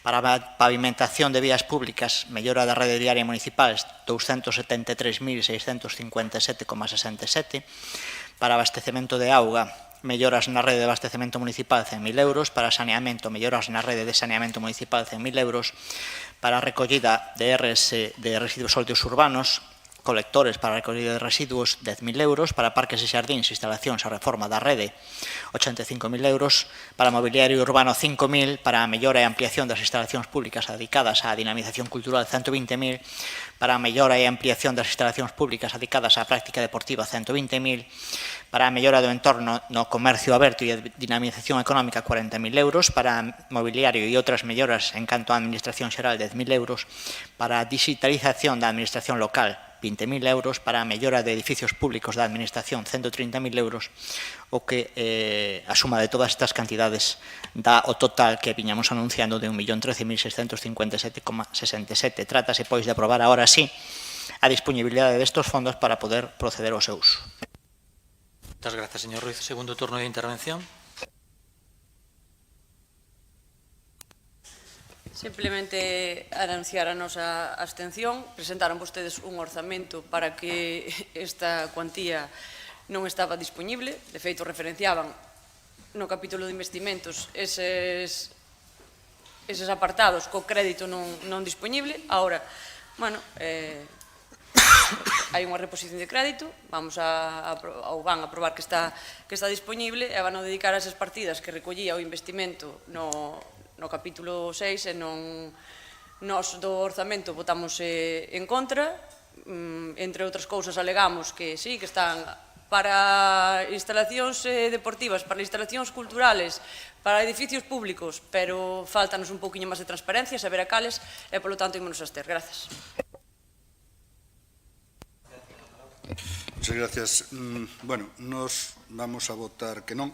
Para a pavimentación de vías públicas, mellora da rede diaria municipal, 273.657,67. Para abastecemento de auga, melloras na rede de abastecemento municipal, 100.000 euros. Para saneamento, melloras na rede de saneamento municipal, 100.000 euros. Para a recollida de residuos sólidos urbanos, colectores para a recollida de residuos, 10.000 euros. Para parques e xardíns, instalacións a reforma da rede, 85.000 euros. Para mobiliario urbano, 5.000. Para a mellora e ampliación das instalacións públicas dedicadas á dinamización cultural, 120.000. Para a mellora e ampliación das instalacións públicas dedicadas á práctica deportiva, 120.000. Para a mellora do entorno no comercio aberto e a dinamización económica, 40.000 euros. Para mobiliario e outras melloras en canto á administración xeral, 10.000 euros. Para a digitalización da administración local, 20.000 euros. Para a mellora de edificios públicos da administración, 130.000 euros. O que a suma de todas estas cantidades dá o total que viñamos anunciando de 1.013.657,67. Trátase, pois, de aprobar agora sí a disponibilidade destes fondos para poder proceder ao seu uso. Moitas grazas, señor Ruiz. Segundo turno de intervención. Simplemente anunciar a nosa abstención. Presentaron vostedes un orzamento para que esta cuantía non estaba disponible. De feito, referenciaban no capítulo de investimentos eses apartados co crédito non disponible. Ahora, bueno, hai unha reposición de crédito, van a aprobar que está disponible e van a dedicar a esas partidas que recollía o investimento no capítulo 6 e nos do orzamento votamos en contra. Entre outras cousas alegamos que sí, que están para instalacións deportivas, para instalacións culturales, para edificios públicos, pero faltanos un pouquiño máis de transparencia, saber a cales e, polo tanto, ímonos a abster. Grazas. Muchas gracias. Bueno, nos vamos a votar que non.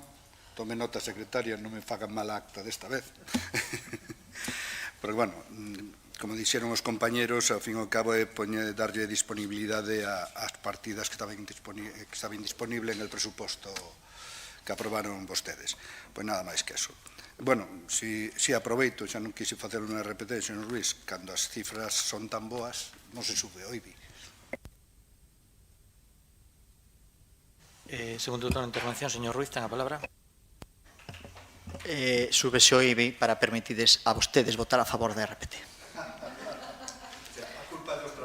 Tome nota, secretaria, non me fagan mala acta desta vez. Pero, bueno, como dixeron os compañeros, ao fin e ao cabo é darlle disponibilidade ás partidas que estaban disponibles en el presuposto que aprobaron vostedes. Pois nada máis que eso. Bueno, si aproveito, xa non quise facer unha RPT, señor Luis, cando as cifras son tan boas, non se sube o IBI. Segundo turno de intervención, señor Ruiz, ten a palabra. Súbese o IBI para permitides a vostedes votar a favor da RPT.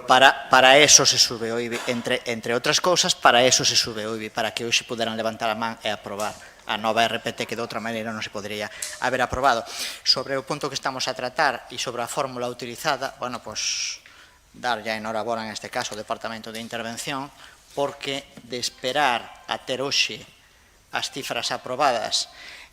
Para eso se sube o IBI, entre outras cousas, para eso se sube o IBI, para que hoxe puderan levantar a man e aprobar a nova RPT que de outra maneira non se podería haber aprobado. Sobre o punto que estamos a tratar e sobre a fórmula utilizada, bueno, pois darlle a enhorabona en este caso ao Departamento de Intervención, porque de esperar a ter hoxe as cifras aprobadas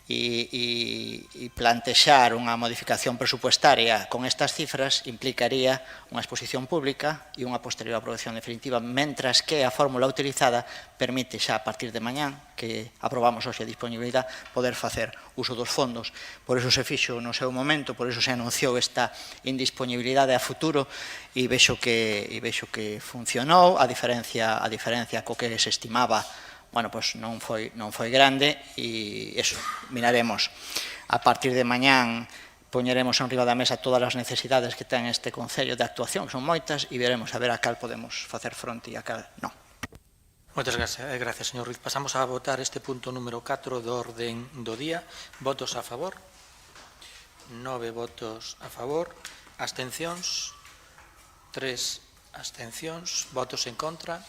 e plantexar unha modificación presupuestaria con estas cifras implicaría unha exposición pública e unha posterior aprobación definitiva, mentras que a fórmula utilizada permite xa a partir de mañán, que aprobamos hoxe a disponibilidade, poder facer uso dos fondos. Por iso se fixo no seu momento, por iso se anunciou esta indisponibilidade a futuro e vexo que funcionou, a diferencia co que se estimaba bueno, pois non foi grande e eso, miraremos. A partir de mañán poñeremos enriba da mesa todas as necesidades que ten este Concello de actuación, que son moitas, e veremos a ver a cal podemos facer fronte e a cal non. Moitas gracias, señor Ruiz. Pasamos a votar este punto número 4 do orden do día. Votos a favor? 9 votos a favor. Abstencións? 3 abstencións. Votos en contra?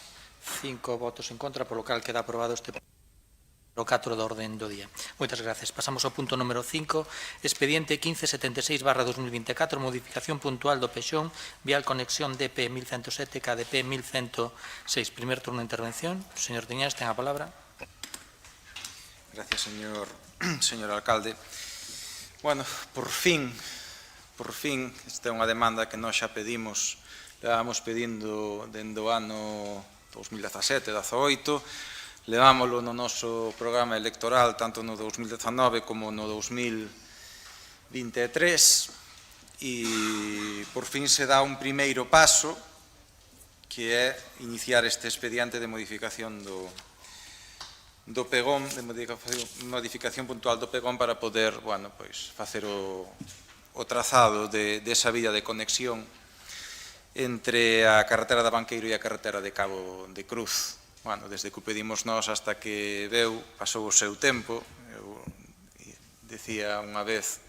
5 votos en contra, polo cal queda aprobado este punto 4 do orden do día. Moitas gracias. Pasamos ao punto número 5, expediente 1576/2024, modificación puntual do pexón, vial conexión DP 1107, KDP 1106. Primer turno de intervención. Señor Tiñás, ten a palabra. Gracias, señor alcalde. Bueno, por fin, esta é unha demanda que nós xa pedimos, levábamos pedindo dende o ano 2017-18, levámoslo no noso programa electoral tanto no 2019 como no 2023 e por fin se dá un primeiro paso que é iniciar este expediente de modificación do pegón, de modificación puntual do pegón para poder, bueno, pois, facer o trazado desa vía de conexión entre a carretera da Banqueiro e a carretera de Cabo de Cruz. Bueno, desde que o pedimos nós hasta que veu, pasou o seu tempo. Eu decía unha vez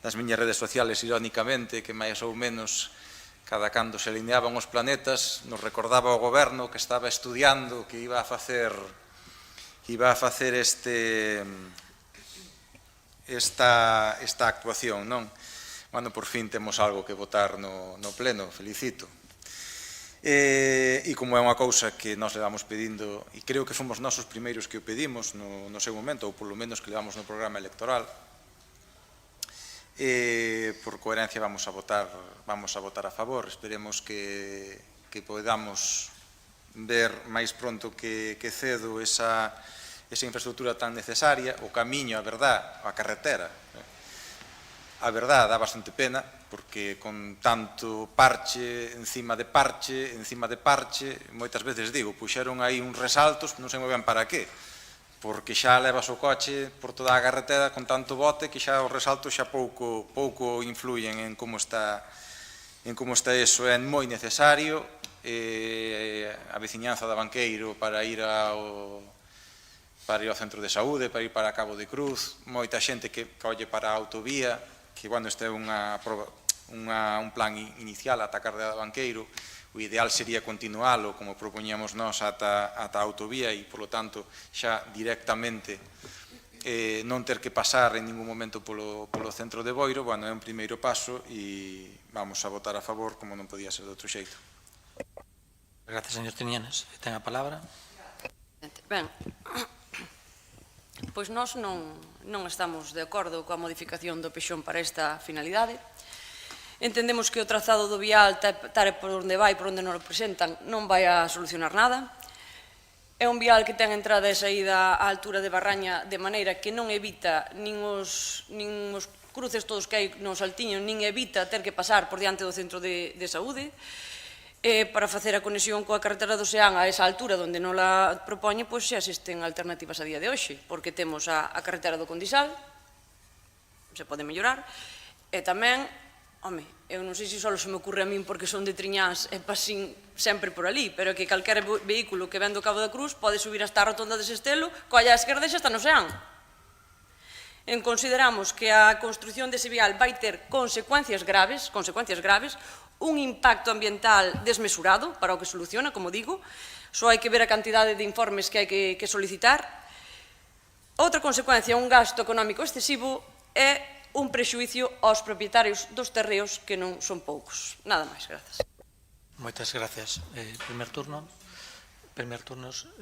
nas miñas redes sociales, irónicamente, que máis ou menos cada cando se alineaban os planetas, nos recordaba o goberno que estaba estudiando, que iba a facer esta actuación, non? Bueno, por fin temos algo que votar no pleno, felicito. E como é unha cousa que nós levamos pedindo, e creo que fomos nós os primeiros que o pedimos no seu momento, ou polo menos que levamos no programa electoral, por coherencia vamos a votar a favor. Esperemos que podamos ver máis pronto que cedo esa infraestructura tan necesaria, o camiño, a verdad, a carretera. A verdad, dá bastante pena, porque con tanto parche, encima de parche, moitas veces digo, puxeron aí uns resaltos, non sei moi ben para qué, porque xa levas o coche por toda a carretera con tanto bote que xa os resaltos xa pouco influyen en como está eso. É moi necesario a veciñanza da Banqueiro para ir ao centro de saúde, para ir para Cabo de Cruz, moita xente que colle para a autovía, que, bueno, este é un plan inicial ata a carretera da Banqueiro. O ideal sería continualo, como propoñíamos nós, ata a autovía e, polo tanto, xa directamente non ter que pasar en ningún momento polo centro de Boiro. Bueno, é un primeiro paso e vamos a votar a favor, como non podía ser de outro xeito. Gracias, señor Tiñanes. Ten a palabra. Ben, pois nós non estamos de acordo coa modificación do pexón para esta finalidade. Entendemos que o trazado do vial, tare por onde vai, por onde nos lo presentan, non vai a solucionar nada. É un vial que ten entrada e saída á altura de Barraña, de maneira que non evita nin os cruces todos que hai no Saltiño, nin evita ter que pasar por diante do centro de saúde. Para facer a conexión coa carretera do Seán a esa altura onde non la propoñe, pois xa existen alternativas a día de hoxe, porque temos a carretera do Condisal, se pode mellorar, e tamén, home, eu non sei se só se me ocurre a min porque son de Triñás e pasín sempre por ali, pero que calquera vehículo que ven do Cabo da Cruz pode subir hasta a rotonda dese estelo, colla a esquerda e xa está no Seán. Consideramos que a construción dese vial vai ter consecuencias graves, un impacto ambiental desmesurado para o que soluciona, como digo, só hai que ver a cantidade de informes que hai que solicitar. Outra consecuencia, un gasto económico excesivo e un prexuicio aos propietarios dos terreos que non son poucos. Nada máis, grazas. Moitas gracias. Primer turno,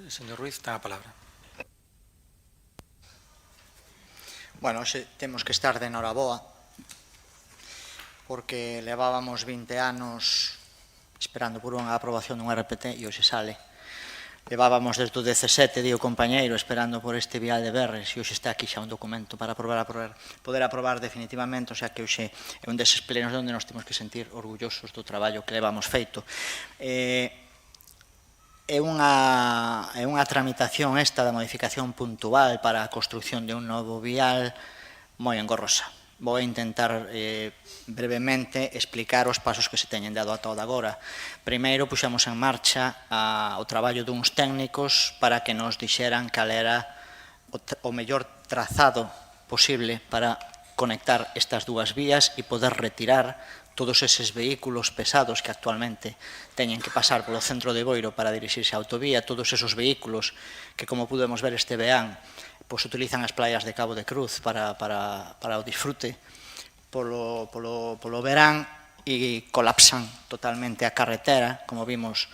señor Ruiz, ten a palabra. Bueno, temos que estar de noraboa, porque levábamos 20 anos esperando por unha aprobación dun RPT e hoxe sale. Levábamos desde o 17, di o compañeiro, esperando por este vial de berres e hoxe está aquí xa un documento para poder aprobar definitivamente, o sea que hoxe é un deses plenos onde nos temos que sentir orgullosos do traballo que levamos feito. É unha tramitación esta da modificación puntual para a construción de un novo vial moi engorrosa. Vou intentar brevemente explicar os pasos que se teñen dado ata o de agora. Primeiro, puxemos en marcha o traballo duns técnicos para que nos dixeran cal era o mellor trazado posible para conectar estas dúas vías e poder retirar todos eses vehículos pesados que actualmente teñen que pasar polo centro de Boiro para dirixirse á autovía, todos esos vehículos que, como pudemos ver este verán, pois utilizan as playas de Cabo de Cruz para o disfrute polo verán e colapsan totalmente a carretera, como vimos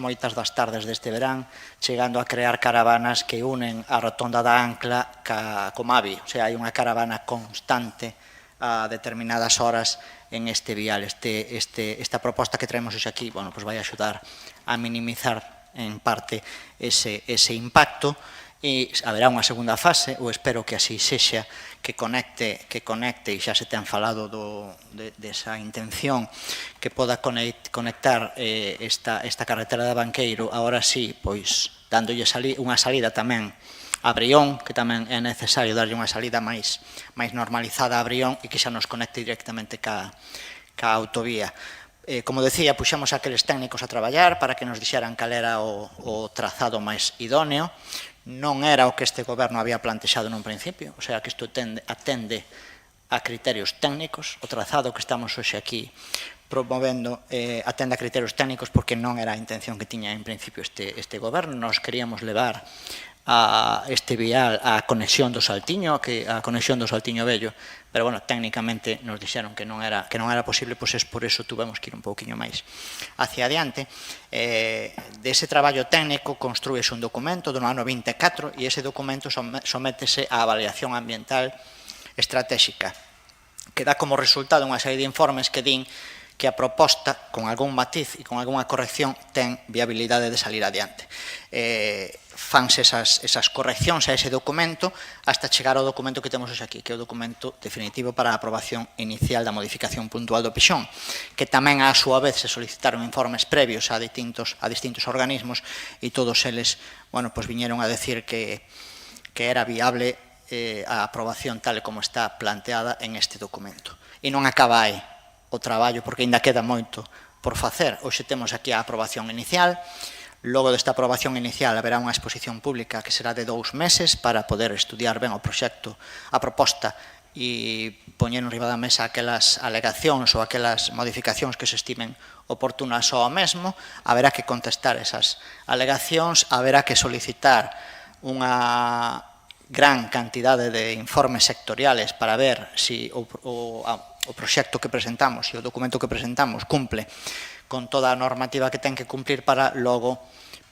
moitas das tardes deste verán, chegando a crear caravanas que unen a rotonda da Ancla co Mavi, o sea, hai unha caravana constante a determinadas horas en este vial. Esta proposta que traemos hoxe aquí, bueno, pois vai axudar a minimizar en parte ese impacto. E haberá unha segunda fase, ou espero que así sexa, que conecte, e xa se ten falado desa intención, que poda conectar esta carretera de Banqueiro, agora sí, pois, dándolle unha salida tamén a Brión, que tamén é necesario darlle unha salida máis normalizada a Brión e que xa nos conecte directamente ca autovía. Como decía, puxemos aqueles técnicos a traballar para que nos dixeran cal era o trazado máis idóneo. Non era o que este goberno había plantexado nun principio, o sea que isto atende a criterios técnicos. O trazado que estamos hoxe aquí promovendo atende a criterios técnicos porque non era a intención que tiña en principio este goberno. Nos queríamos levar a este vial a conexión do Saltiño, a conexión do Saltiño Vello, pero, bueno, técnicamente nos dixeron que non era posible, pois por eso tuvemos que ir un pouquiño máis hacia adiante. Dese traballo técnico construíse un documento do ano 24 e ese documento sométese á avaliación ambiental estratégica, que dá como resultado unha serie de informes que din que a proposta, con algún matiz e con algunha corrección, ten viabilidade de salir adiante. Fanse esas correccións a ese documento hasta chegar ao documento que temos hoxe aquí, que é o documento definitivo para a aprobación inicial da modificación puntual do Pixón, que tamén a súa vez se solicitaron informes previos a distintos organismos e todos eles, bueno, pois viñeron a decir que era viable a aprobación tal como está planteada en este documento. E non acaba aí o traballo, porque ainda queda moito por facer. Hoxe temos aquí a aprobación inicial. Logo desta aprobación inicial haberá unha exposición pública que será de 2 meses para poder estudiar ben o proxecto, a proposta e poñer en riba da mesa aquelas alegacións ou aquelas modificacións que se estimen oportunas ao mesmo. Haberá que contestar esas alegacións, haberá que solicitar unha gran cantidade de informes sectoriales para ver se o proxecto que presentamos e o documento que presentamos cumple con toda a normativa que ten que cumplir para logo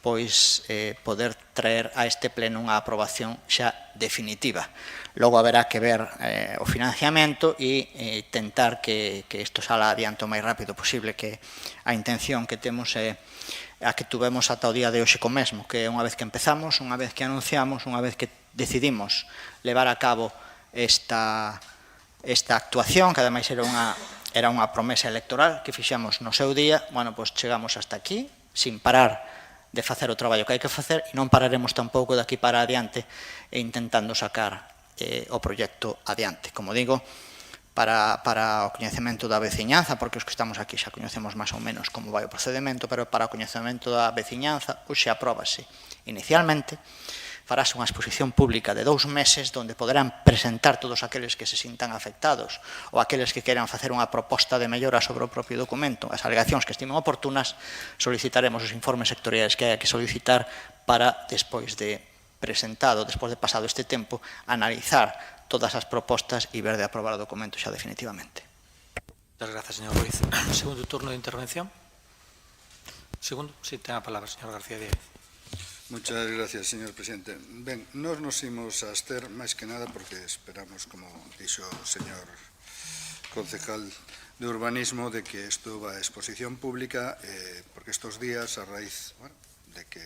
poder traer a este pleno unha aprobación xa definitiva. Logo haberá que ver o financiamento e tentar que isto sala adiante o máis rápido posible, que a intención que temos é a que tuvemos ata o día de hoxe co mesmo, que unha vez que empezamos, unha vez que anunciamos, unha vez que decidimos levar a cabo esta actuación, que ademais era unha promesa electoral que fixemos no seu día, bueno, pois chegamos hasta aquí, sin parar de facer o traballo que hai que facer, e non pararemos tampouco daqui para adiante e intentando sacar o proxecto adiante. Como digo, para o coñecemento da veciñanza, porque os que estamos aquí xa coñecemos máis ou menos como vai o procedimento, pero para o coñecemento da veciñanza, hoxe apróbase inicialmente, farase unha exposición pública de 2 meses onde poderán presentar todos aqueles que se sintan afectados ou aqueles que queran facer unha proposta de mellora sobre o propio documento, as alegacións que estimen oportunas. Solicitaremos os informes sectoriais que hai que solicitar para, despois de presentado, despois de pasado este tempo, analizar todas as propostas e ver de aprobar o documento xa definitivamente. Muchas gracias, señor Ruiz. Segundo turno de intervención. Segundo, sí, ten a palabra, señor García Díaz. Muchas gracias, señor presidente. Ben, nós nos imos a abster máis que nada porque esperamos, como dixo o señor concejal de urbanismo, de que isto va a exposición pública, porque estos días, a raíz de que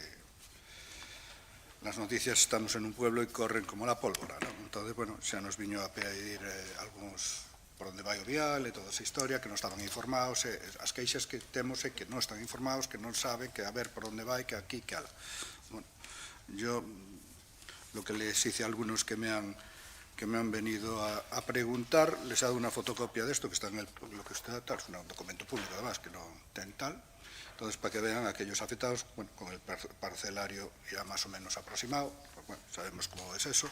las noticias estamos en un pueblo e corren como la pólvora, ¿no? Entón, xa nos viño a pedir algúns por onde vai o vial e toda esa historia, que non estaban informados, as queixas que temos é que non están informados, que non saben, que a ver por onde vai, que aquí, que ala. Bueno, yo lo que les hice a algunos que me han venido a preguntar, les he dado una fotocopia de esto, que está en lo que usted tal, es un documento público además, que no ten tal, entonces para que vean aquellos afectados, bueno, con el parcelario ya más o menos aproximado, pues, bueno, sabemos cómo es eso,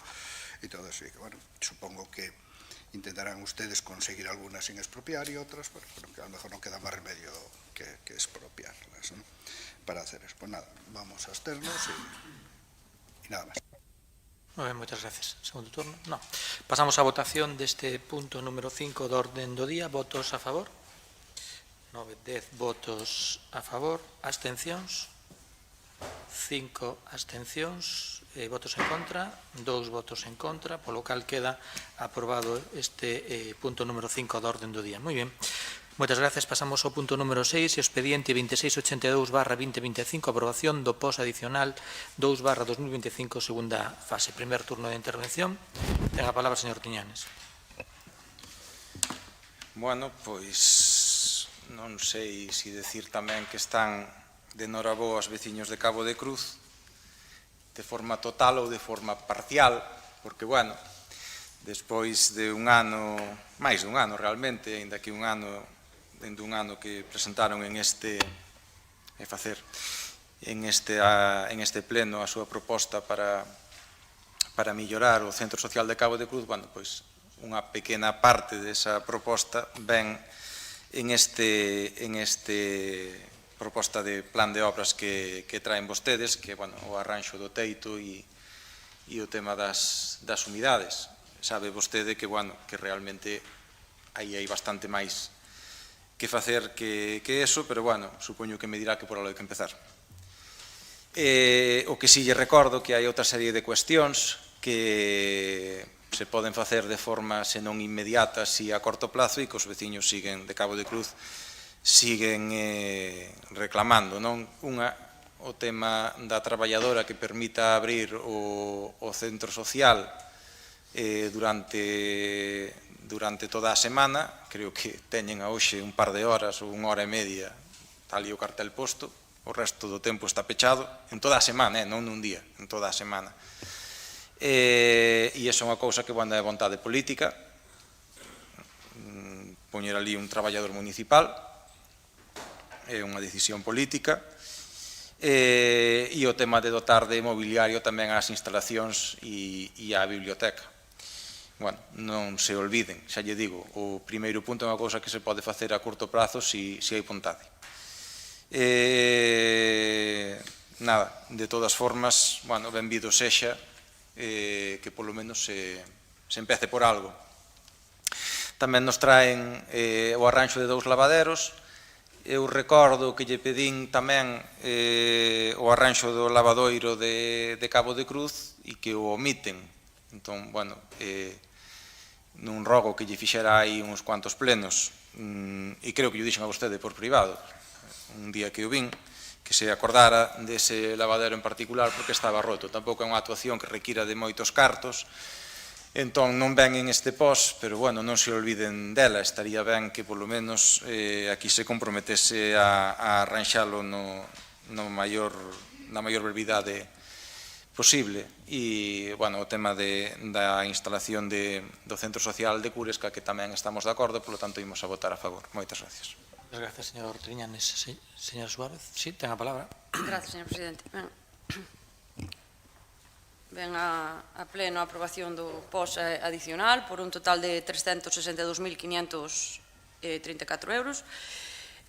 y todo eso, y que bueno, supongo que intentarán ustedes conseguir algunas sin expropiar y otras, bueno, que a lo mejor no queda más remedio que expropiarlas, ¿no? Para hacer eso. Pues nada, vamos a absternos y nada más. Moi ben, moitas gracias. Segundo turno? No. Pasamos á votación deste punto número 5 do orden do día. Votos a favor? 9, 10 votos a favor. Abstencións? 5 abstencións. Votos en contra? 2 votos en contra. Polo cal queda aprobado este punto número 5 do orden do día. Moi ben. Moitas gracias. Pasamos ao punto número 6, expediente 2682/2025, aprobación do POS adicional 2/2025, segunda fase. Primer turno de intervención. Ten a palabra o señor Tiñanes. Bueno, pois non sei se decir tamén que están de noraboa os veciños de Cabo de Cruz de forma total ou de forma parcial, porque, bueno, despois de un ano, máis de un ano realmente, ainda que un ano que presentaron en este pleno a súa proposta para mellorar o Centro Social de Cabo de Cruz, bueno, pois unha pequena parte desa proposta ven en este proposta de plan de obras que traen vostedes, que, bueno, o arranxo do teito e o tema das unidades. Sabe vostede que, bueno, que realmente aí hai bastante máis que facer que eso, pero, bueno, supoño que me dirá que por algo hai que empezar. O que si lle recordo que hai outra serie de cuestións que se poden facer de forma, se non inmediata, si a corto plazo, e que os veciños de Cabo de Cruz siguen reclamando, non? O tema da traballadora que permita abrir o centro social durante toda a semana. Creo que teñen a hoxe un par de horas ou unha hora e media, tal e o cartel posto, o resto do tempo está pechado, en toda a semana, non nun día, en toda a semana. E iso é unha cousa que, bueno, é vontade política, poñer ali un traballador municipal, é unha decisión política, e o tema de dotar de mobiliario tamén ás instalacións e á biblioteca. Bueno, non se olviden, xa lle digo, o primeiro punto é unha cousa que se pode facer a curto prazo se hai vontade. Nada, de todas formas, bueno, benvido sexa que polo menos se empece por algo. Tamén nos traen o arranxo de 2 lavaderos. Eu recordo que lle pedín tamén o arranxo do lavadoiro de Cabo de Cruz e que o omiten. Entón, bueno, non rogo que lle fixera aí uns cuantos plenos, e creo que lle dixen a vostede por privado, un día que o vin, que se acordara dese lavadero en particular porque estaba roto. Tampouco é unha actuación que requira de moitos cartos, entón non ven en este POS, pero, bueno, non se olviden dela. Estaría ben que, polo menos, aquí se comprometese a arranxalo na maior brevidade posible. E, bueno, o tema da instalación do Centro Social de Curesca, que tamén estamos de acordo, polo tanto, imos a votar a favor. Moitas gracias. Moitas gracias, señor Triñanes. Señor Suárez, sí, ten a palabra. Gracias, señor presidente. Ben a pleno a aprobación do POS adicional por un total de 362.534 euros.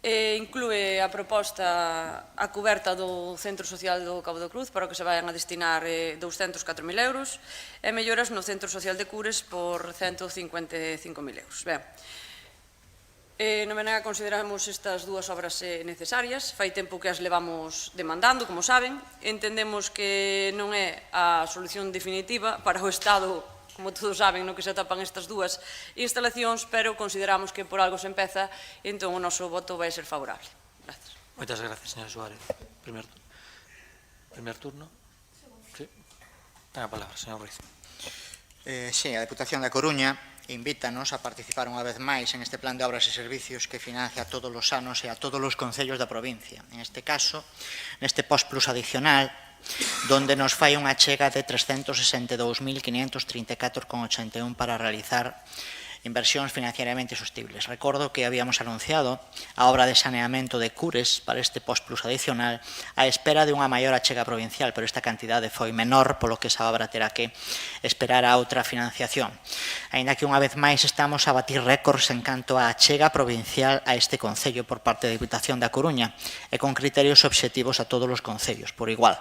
Inclúe a proposta a coberta do Centro Social do Cabo de Cruz para o que se vayan a destinar 204.000 euros e melloras no Centro Social de Cures por 155.000 euros. Ben, No Menega consideramos estas dúas obras necesarias, fai tempo que as levamos demandando, como saben. Entendemos que non é a solución definitiva para o estado, como todos saben, no que se atopan estas dúas instalacións, pero consideramos que por algo se empeza, entón o noso voto vai ser favorable. Gracias. Moitas gracias, señora Suárez. Primer turno. Sí. Ten a palabra, señor Ruiz. Sí, a Deputación da Coruña invítanos a participar unha vez máis en este plan de obras e servicios que financia a todos os anos e a todos os concellos da provincia. En este caso, neste post-plus adicional, donde nos fai unha chega de 362.534,81 para realizar inversións financiariamente sostibles. Recordo que habíamos anunciado a obra de saneamento de Cures para este post-plus adicional á espera de unha maior achega provincial, pero esta cantidade foi menor, polo que esa obra terá que esperar a outra financiación. Aínda que unha vez máis estamos a batir récords en canto á achega provincial a este concello por parte da Diputación da Coruña e con criterios obxectivos a todos os concellos, por igual,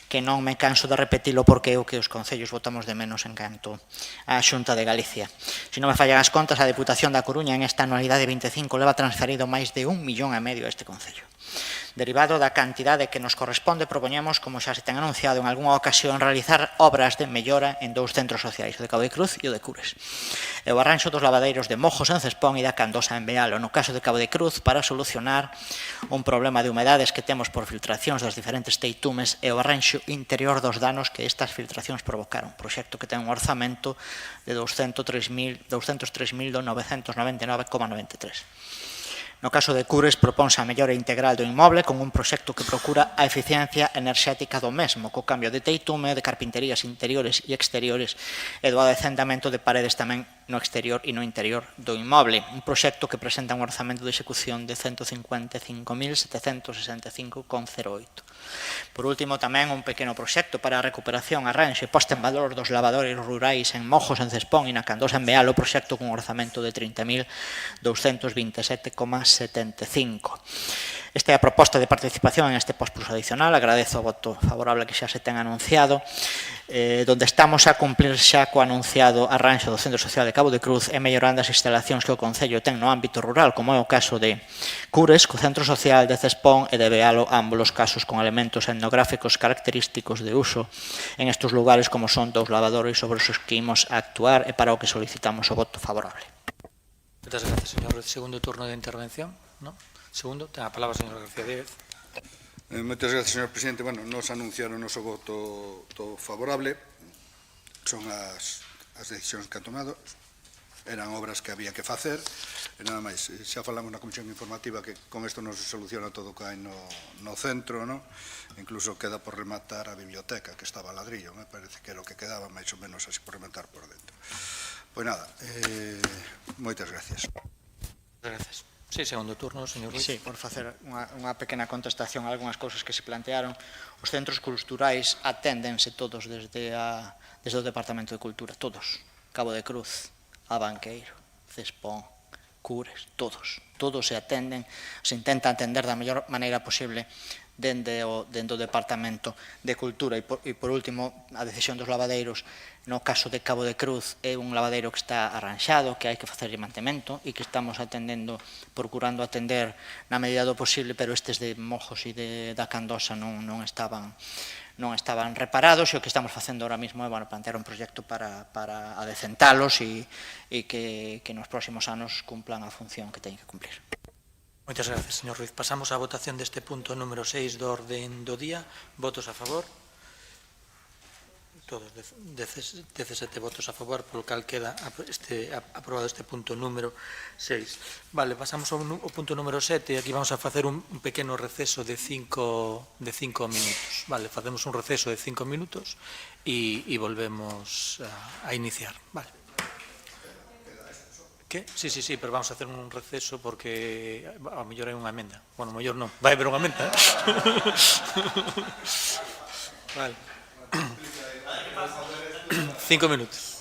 que non me canso de repetilo porque é o que os concellos votamos de menos en canto á Xunta de Galicia. Se non me fallan as contas, a Deputación da Coruña en esta anualidade 25 leva transferido máis de 1,5 millón a este concello. Derivado da cantidade que nos corresponde, propoñemos, como xa se ten anunciado en algunha ocasión, realizar obras de mellora en 2 centros sociais, o de Cabo de Cruz e o de Cures. E o arranxo dos lavadeiros de Mojos en Cespón e da Candosa en Bealo, no caso de Cabo de Cruz, para solucionar un problema de humedades que temos por filtracións das diferentes teitumes e o arranxo interior dos danos que estas filtracións provocaron. Proxecto que ten un orzamento de 203.999,93. No caso de Cures, proponse a mellora integral do inmoble con un proxecto que procura a eficiencia enerxética do mesmo, co cambio de teitume, de carpinterías interiores e exteriores e do adecentamento de paredes tamén no exterior e no interior do inmoble. Un proxecto que presenta un orzamento de execución de 155.765,08. Por último, tamén un pequeno proxecto para a recuperación, arranxe e posta en valor dos lavadores rurais en Mojos, en Cespón e na Candosa en Bealo, proxecto con un orzamento de 30.227,75. Esta é a proposta de participación en este post-plus adicional. Agradezo o voto favorable que xa se ten anunciado, donde estamos a cumplir xa co anunciado arranxo do Centro Social de Cabo de Cruz e mellorando as instalacións que o Concello ten no ámbito rural, como é o caso de Cures, co Centro Social de Cespón e de Bealo, ambos os casos con elementos etnográficos característicos de uso en estes lugares como son 2 lavadores sobre os que imos a actuar e para o que solicitamos o voto favorable. Moitas gracias, señor Ruiz. Segundo turno de intervención, ¿no? Segundo, ten a palabra, señor García Díez. Moitas gracias, señor presidente. Bueno, nos anunciaron o noso voto favorable. Son as decisións que han tomado. Eran obras que había que facer. E nada máis, xa falamos na comisión informativa que con isto non se soluciona todo o que hai no centro, non? Incluso queda por rematar a biblioteca, que estaba a ladrillo, me parece que era o que quedaba máis ou menos así por rematar por dentro. Pois nada, moitas gracias. Gracias. Sí, segundo turno, señor Ruiz. Sí, por facer unha pequena contestación a algunhas cousas que se plantearon. Os centros culturais aténdense todos desde o Departamento de Cultura, todos. Cabo de Cruz, Abanqueiro, Cespón, Cures, todos se atenden, se intenta atender da mellor maneira posible dende o Departamento de Cultura. E por último, a decisión dos lavadeiros, no caso de Cabo de Cruz, é un lavadeiro que está arranxado, que hai que facer mantemento e que estamos atendendo, procurando atender na medida do posible, pero estes de Mojos e da Candosa non estaban reparados, e o que estamos facendo ahora mismo é plantear un proxecto para adecentalos e que nos próximos anos cumplan a función que teñen que cumplir. Moitas gracias, señor Ruiz. Pasamos á votación deste punto número 6 do orden do día. Votos a favor? Todos, 17 votos a favor, polo cal queda aprobado este punto número 6. Vale, pasamos ao punto número 7 e aquí vamos a facer un pequeno receso de 5 minutos. Vale, facemos un receso de 5 minutos e volvemos a iniciar. Vale. ¿Qué? Sí, pero vamos a hacer un receso porque a mellor hai unha emenda. Bueno, a mellor non. Vai haber unha emenda, Vale. 5 minutos.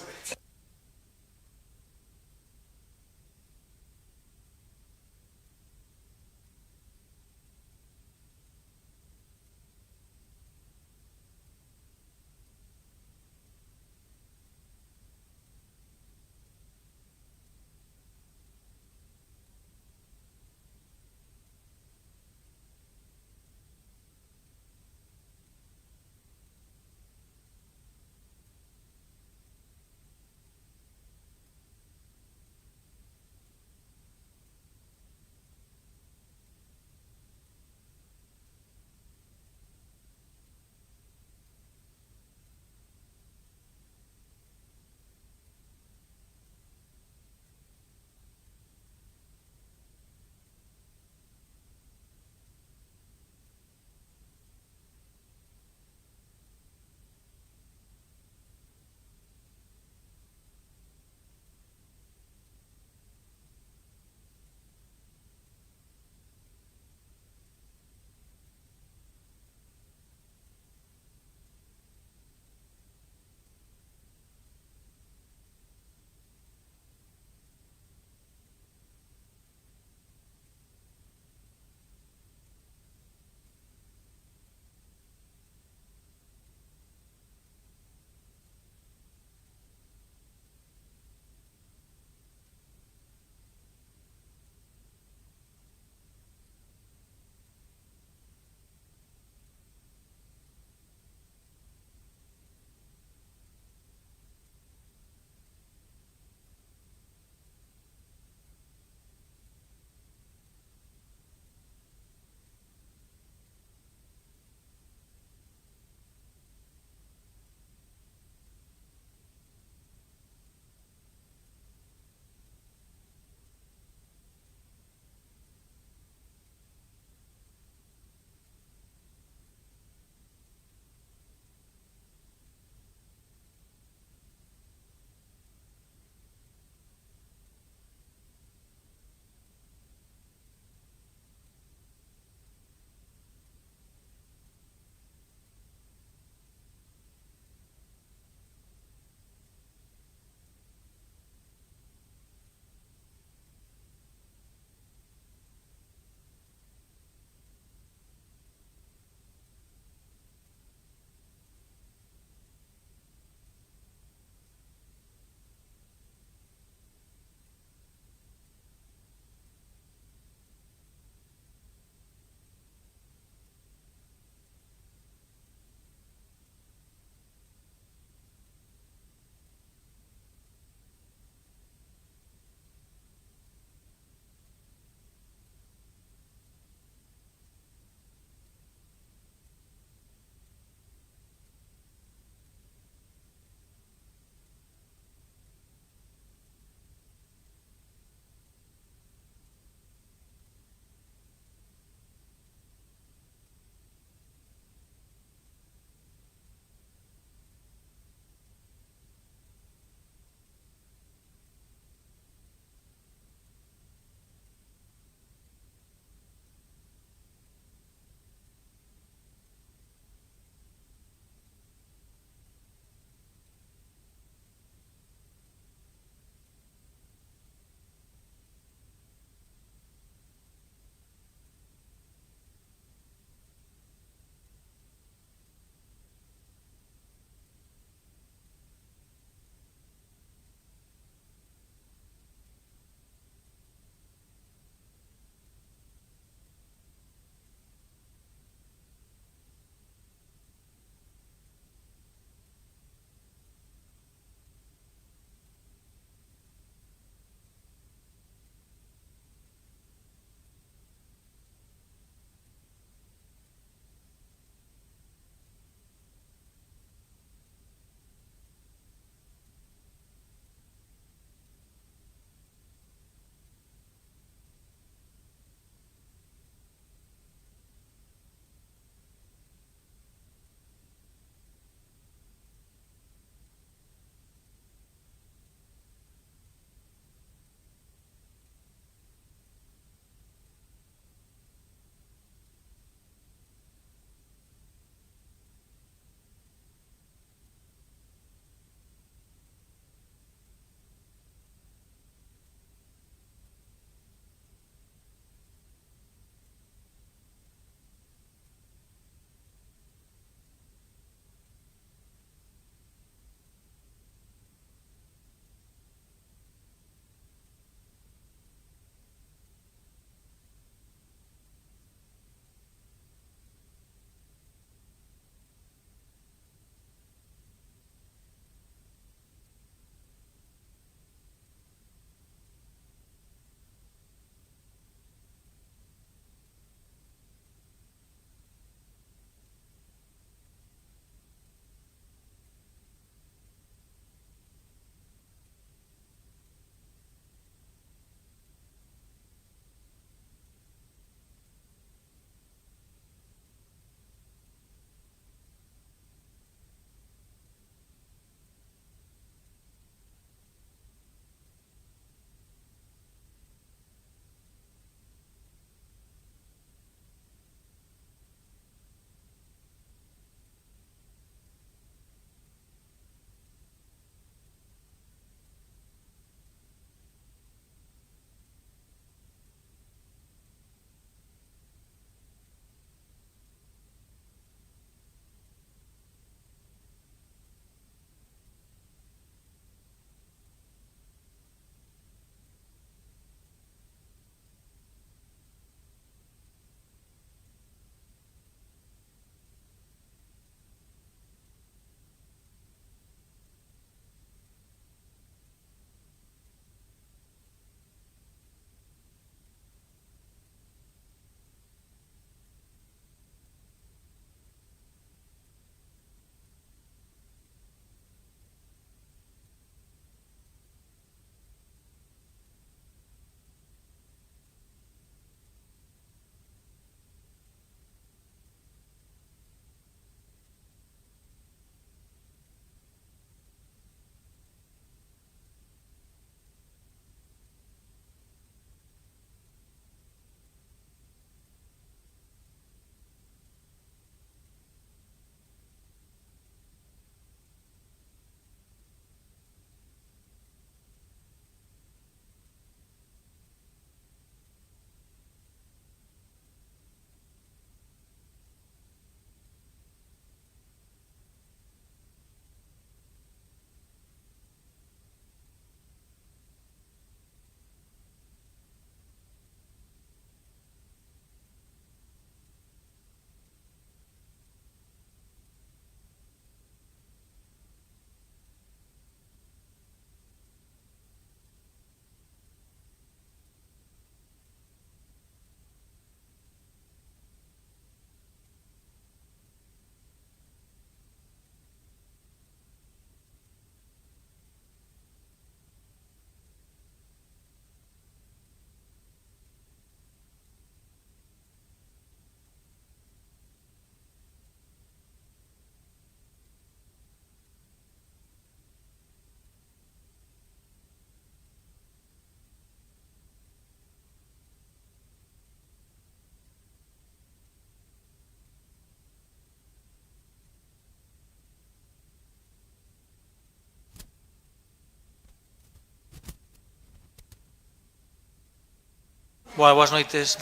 Boas noites.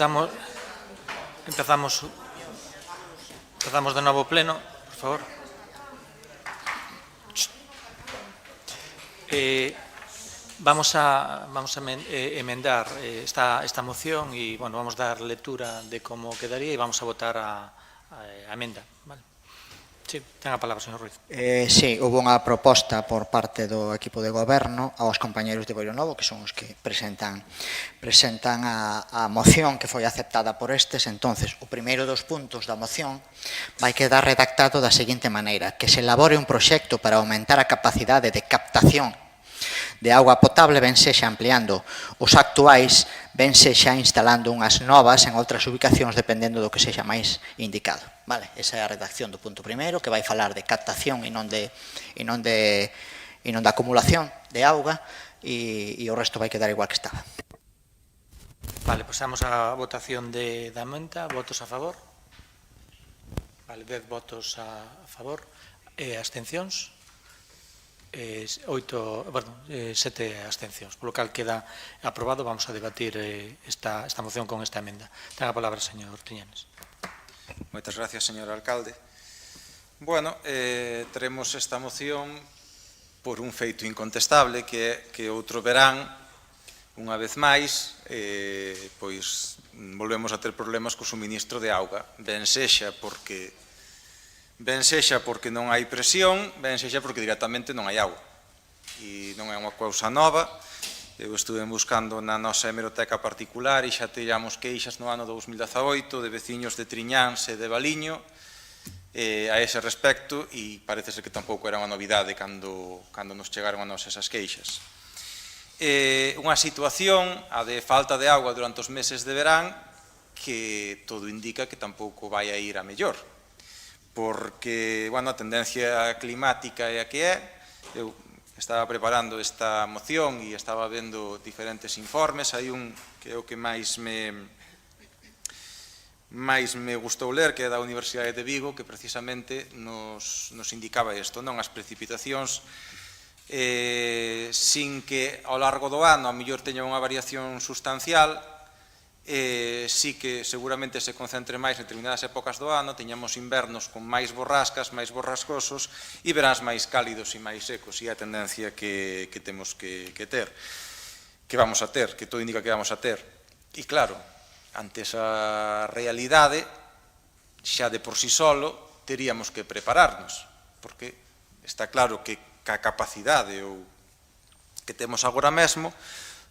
Empezamos de novo o pleno, por favor. Vamos a emendar esta moción e vamos a dar lectura de como quedaría e vamos a votar a emenda. Sí, ten a palabra, señor Ruiz. Sí, houve unha proposta por parte do equipo de goberno aos compañeros de Boiro Novo, que son os que presentan a moción que foi aceptada por estes. Entonces, o primeiro dos puntos da moción vai quedar redactado da seguinte maneira: que se elabore un proxecto para aumentar a capacidade de captación de auga potable, ben sexa ampliando os actuais, ben sexa instalando unhas novas en outras ubicacións, dependendo do que sexa máis indicado. Vale, esa é a redacción do punto primeiro, que vai falar de captación e non de acumulación de auga, e o resto vai quedar igual que estaba. Vale, pasamos á votación da emenda. Votos a favor? Vale, 10 votos a favor. Abstencións? 7 abstencións, polo cal queda aprobado. Vamos a debatir esta moción con esta emenda. Ten a palabra, señor Tiñanes. Moitas gracias, señor alcalde. Bueno, teremos esta moción por un feito incontestable, que é que outro verán, unha vez máis, pois volvemos a ter problemas co suministro de auga, ben sexa porque non hai presión, ben sexa porque directamente non hai auga. E non é unha cousa nova. Eu estuve buscando na nosa hemeroteca particular e xa teñamos queixas no ano 2018 de veciños de Triñáns e de Valiño a ese respecto, e parece ser que tampouco era unha novidade cando nos chegaron a nos esas queixas. Unha situación, a de falta de auga durante os meses de verán, que todo indica que tampouco vai a ir a mellor, porque, a tendencia climática é a que é. Eu estaba preparando esta moción e estaba vendo diferentes informes. Hai un que é o que máis me gustou ler, que é da Universidade de Vigo, que precisamente nos indicaba isto, non? As precipitacións, sin que ao largo do ano a mellor teña unha variación sustancial, sí que seguramente se concentre máis en determinadas épocas do ano, teñamos invernos con máis borrascas, máis borrascosos, e veráns máis cálidos e máis secos, e é a tendencia que temos que ter, que vamos a ter, que todo indica que vamos a ter. E claro, ante esa realidade, xa de por sí solo, teríamos que prepararnos, porque está claro que a capacidade que temos agora mesmo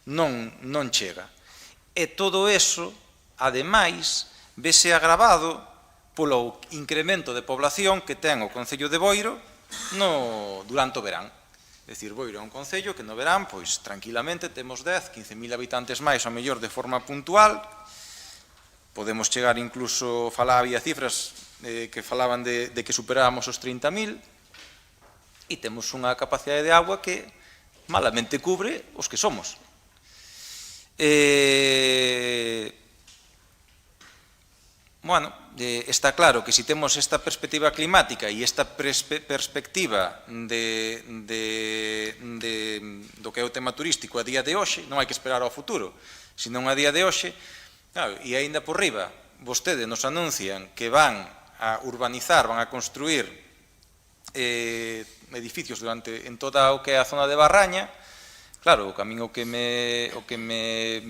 non chega. E todo eso, ademais, vese agravado polo incremento de población que ten o Concello de Boiro durante o verán. É dicir, Boiro é un concello que no verán, pois, tranquilamente, temos 10, 15.000 habitantes máis, ao mellor de forma puntual. Podemos chegar incluso, había cifras que falaban de que superábamos os 30.000, e temos unha capacidade de agua que malamente cubre os que somos. Está claro que se temos esta perspectiva climática e esta perspectiva do que é o tema turístico a día de hoxe, non hai que esperar ao futuro, senón a día de hoxe, e aínda por riba, vostedes nos anuncian que van a urbanizar, van a construir edificios en toda o que é a zona de Barraña. Claro, o camiño que me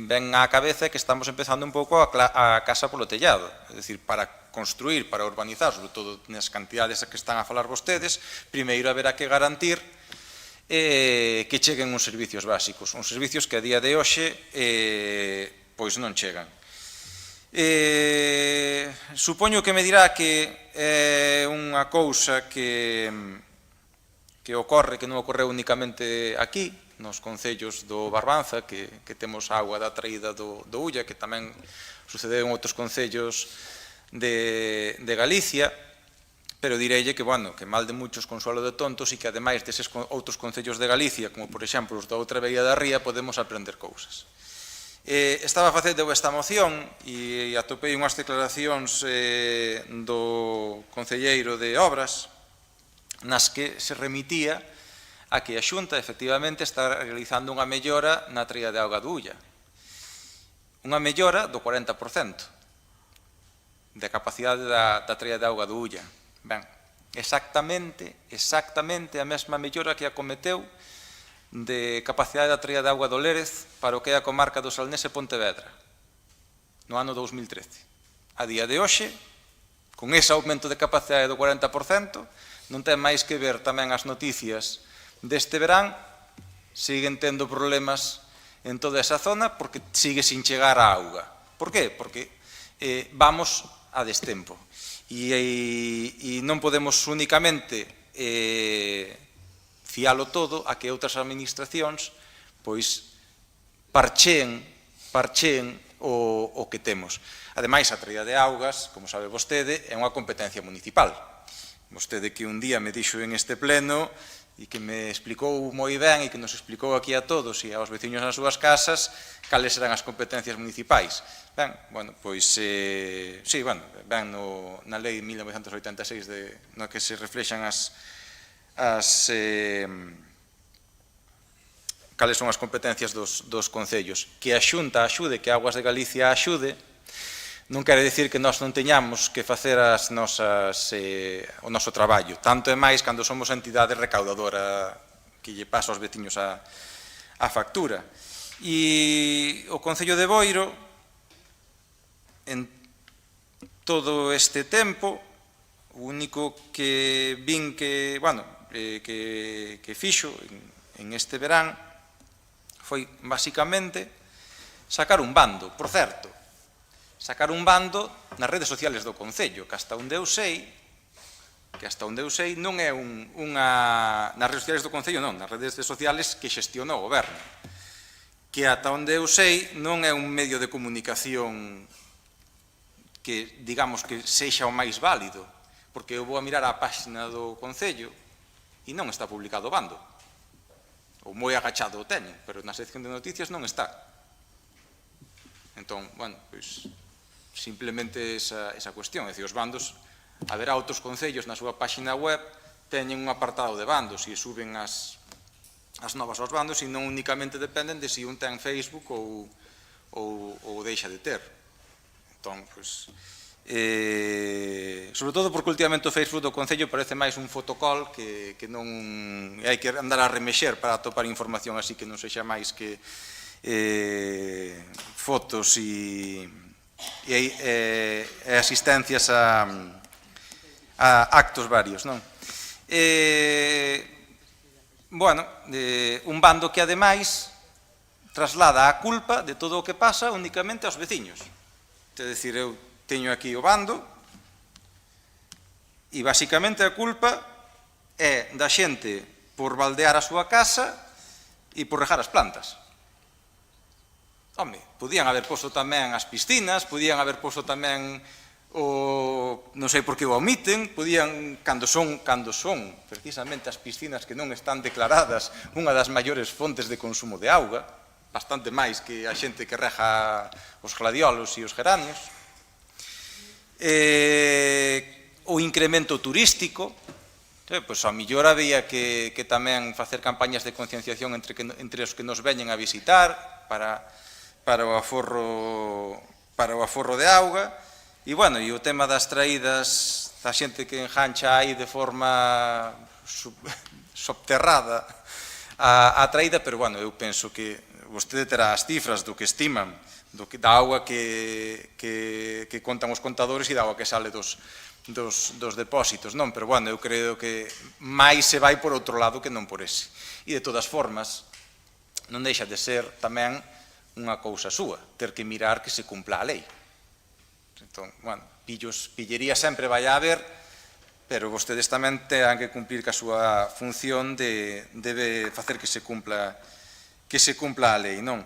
ven á cabeza é que estamos empezando un pouco a casa polo tellado. É dicir, para construir, para urbanizar, sobre todo nas cantidades que están a falar vostedes, primeiro haberá que garantir que cheguen uns servicios básicos, uns servicios que a día de hoxe pois non chegan. Supoño que me dirá que é unha cousa que ocorre, que non ocorreu únicamente aquí, nos concellos do Barbanza, que temos auga da traída do Ulla, que tamén sucedeu en outros concellos de Galicia, pero direille que mal de muchos consuelo de tontos, e que ademais deses outros concellos de Galicia, como por exemplo os da outra beira da ría, podemos aprender cousas. Estaba facendo esta moción e atopei unhas declaracións do concelleiro de Obras, nas que se remitía a que a Xunta efectivamente está realizando unha mellora na traída de auga do Ulla. unha mellora do 40% da capacidade da traída de auga do Ulla. Ben, exactamente a mesma mellora que acometeu de capacidade da traída de auga do Lérez para o que é a comarca do Salnés e Pontevedra no ano 2013. A día de hoxe, con ese aumento de capacidade do 40%, non ten máis que ver tamén as noticias deste verán, siguen tendo problemas en toda esa zona porque sigue sin chegar a auga. Por qué? Porque vamos a destempo. E non podemos únicamente fialo todo a que outras administracións pois parcheen o que temos. Ademais, a traída de augas, como sabe vostede, é unha competencia municipal. Vostede que un día me dixo en este pleno e que me explicou moi ben e que nos explicou aquí a todos e aos veciños nas súas casas cales eran as competencias municipais. Ben, bueno, pois, sí, bueno, ben na lei 1986 no que se reflexan cales son as competencias dos concellos. Que a Xunta axude, que Aguas de Galicia axude, non quere dicir que nós non teñamos que facer o noso traballo. Tanto é máis cando somos a entidade recaudadora que lle pasa aos veciños a factura. E o Concello de Boiro, en todo este tempo, o único que vin que fixo en este verán foi, basicamente, sacar un bando. Por certo, sacar un bando nas redes sociales do Concello, que hasta onde eu sei non é nas redes sociales do Concello, non, nas redes sociales que xestiona o Goberno, que ata onde eu sei non é un medio de comunicación que, digamos, que sexa o máis válido, porque eu vou a mirar a página do Concello e non está publicado o bando, ou moi agachado o teño, pero na sección de noticias non está. Entón, bueno, pois, simplemente esa cuestión, é dicir, os bandos, haberá outros concellos na súa página web, teñen un apartado de bandos e suben as novas aos bandos e non únicamente dependen de se un ten Facebook ou deixa de ter. Entón, pois, sobre todo porque últimamente o Facebook do Concello parece máis un fotocall que non hai que andar a remexer para atopar información así que non sexa máis que fotos e asistencias a actos varios, non? Bueno, un bando que ademais traslada a culpa de todo o que pasa únicamente aos veciños. É dicir, eu teño aquí o bando e basicamente a culpa é da xente por baldear a súa casa e por regar as plantas. Home, podían haber posto tamén as piscinas, podían haber posto tamén non sei por que o omiten, podían, cando son precisamente as piscinas que non están declaradas unha das maiores fontes de consumo de auga, bastante máis que a xente que rega os gladiolos e os geranios. O incremento turístico, pois a mellor había que tamén facer campañas de concienciación entre os que nos veñen a visitar para o aforro de auga. E, bueno, e o tema das traídas da xente que enjancha aí de forma subterrada a traída, pero, bueno, eu penso que vostede terá as cifras do que estiman da auga que contan os contadores e da auga que sale dos depósitos, non? Pero, bueno, eu creo que máis se vai por outro lado que non por ese. E, de todas formas, non deixa de ser tamén unha cousa súa, ter que mirar que se cumpla a lei. Entón, bueno, pillería sempre vai a haber, pero vostedes tamén terán que cumplir ca súa función debe facer que se cumpla a lei, non?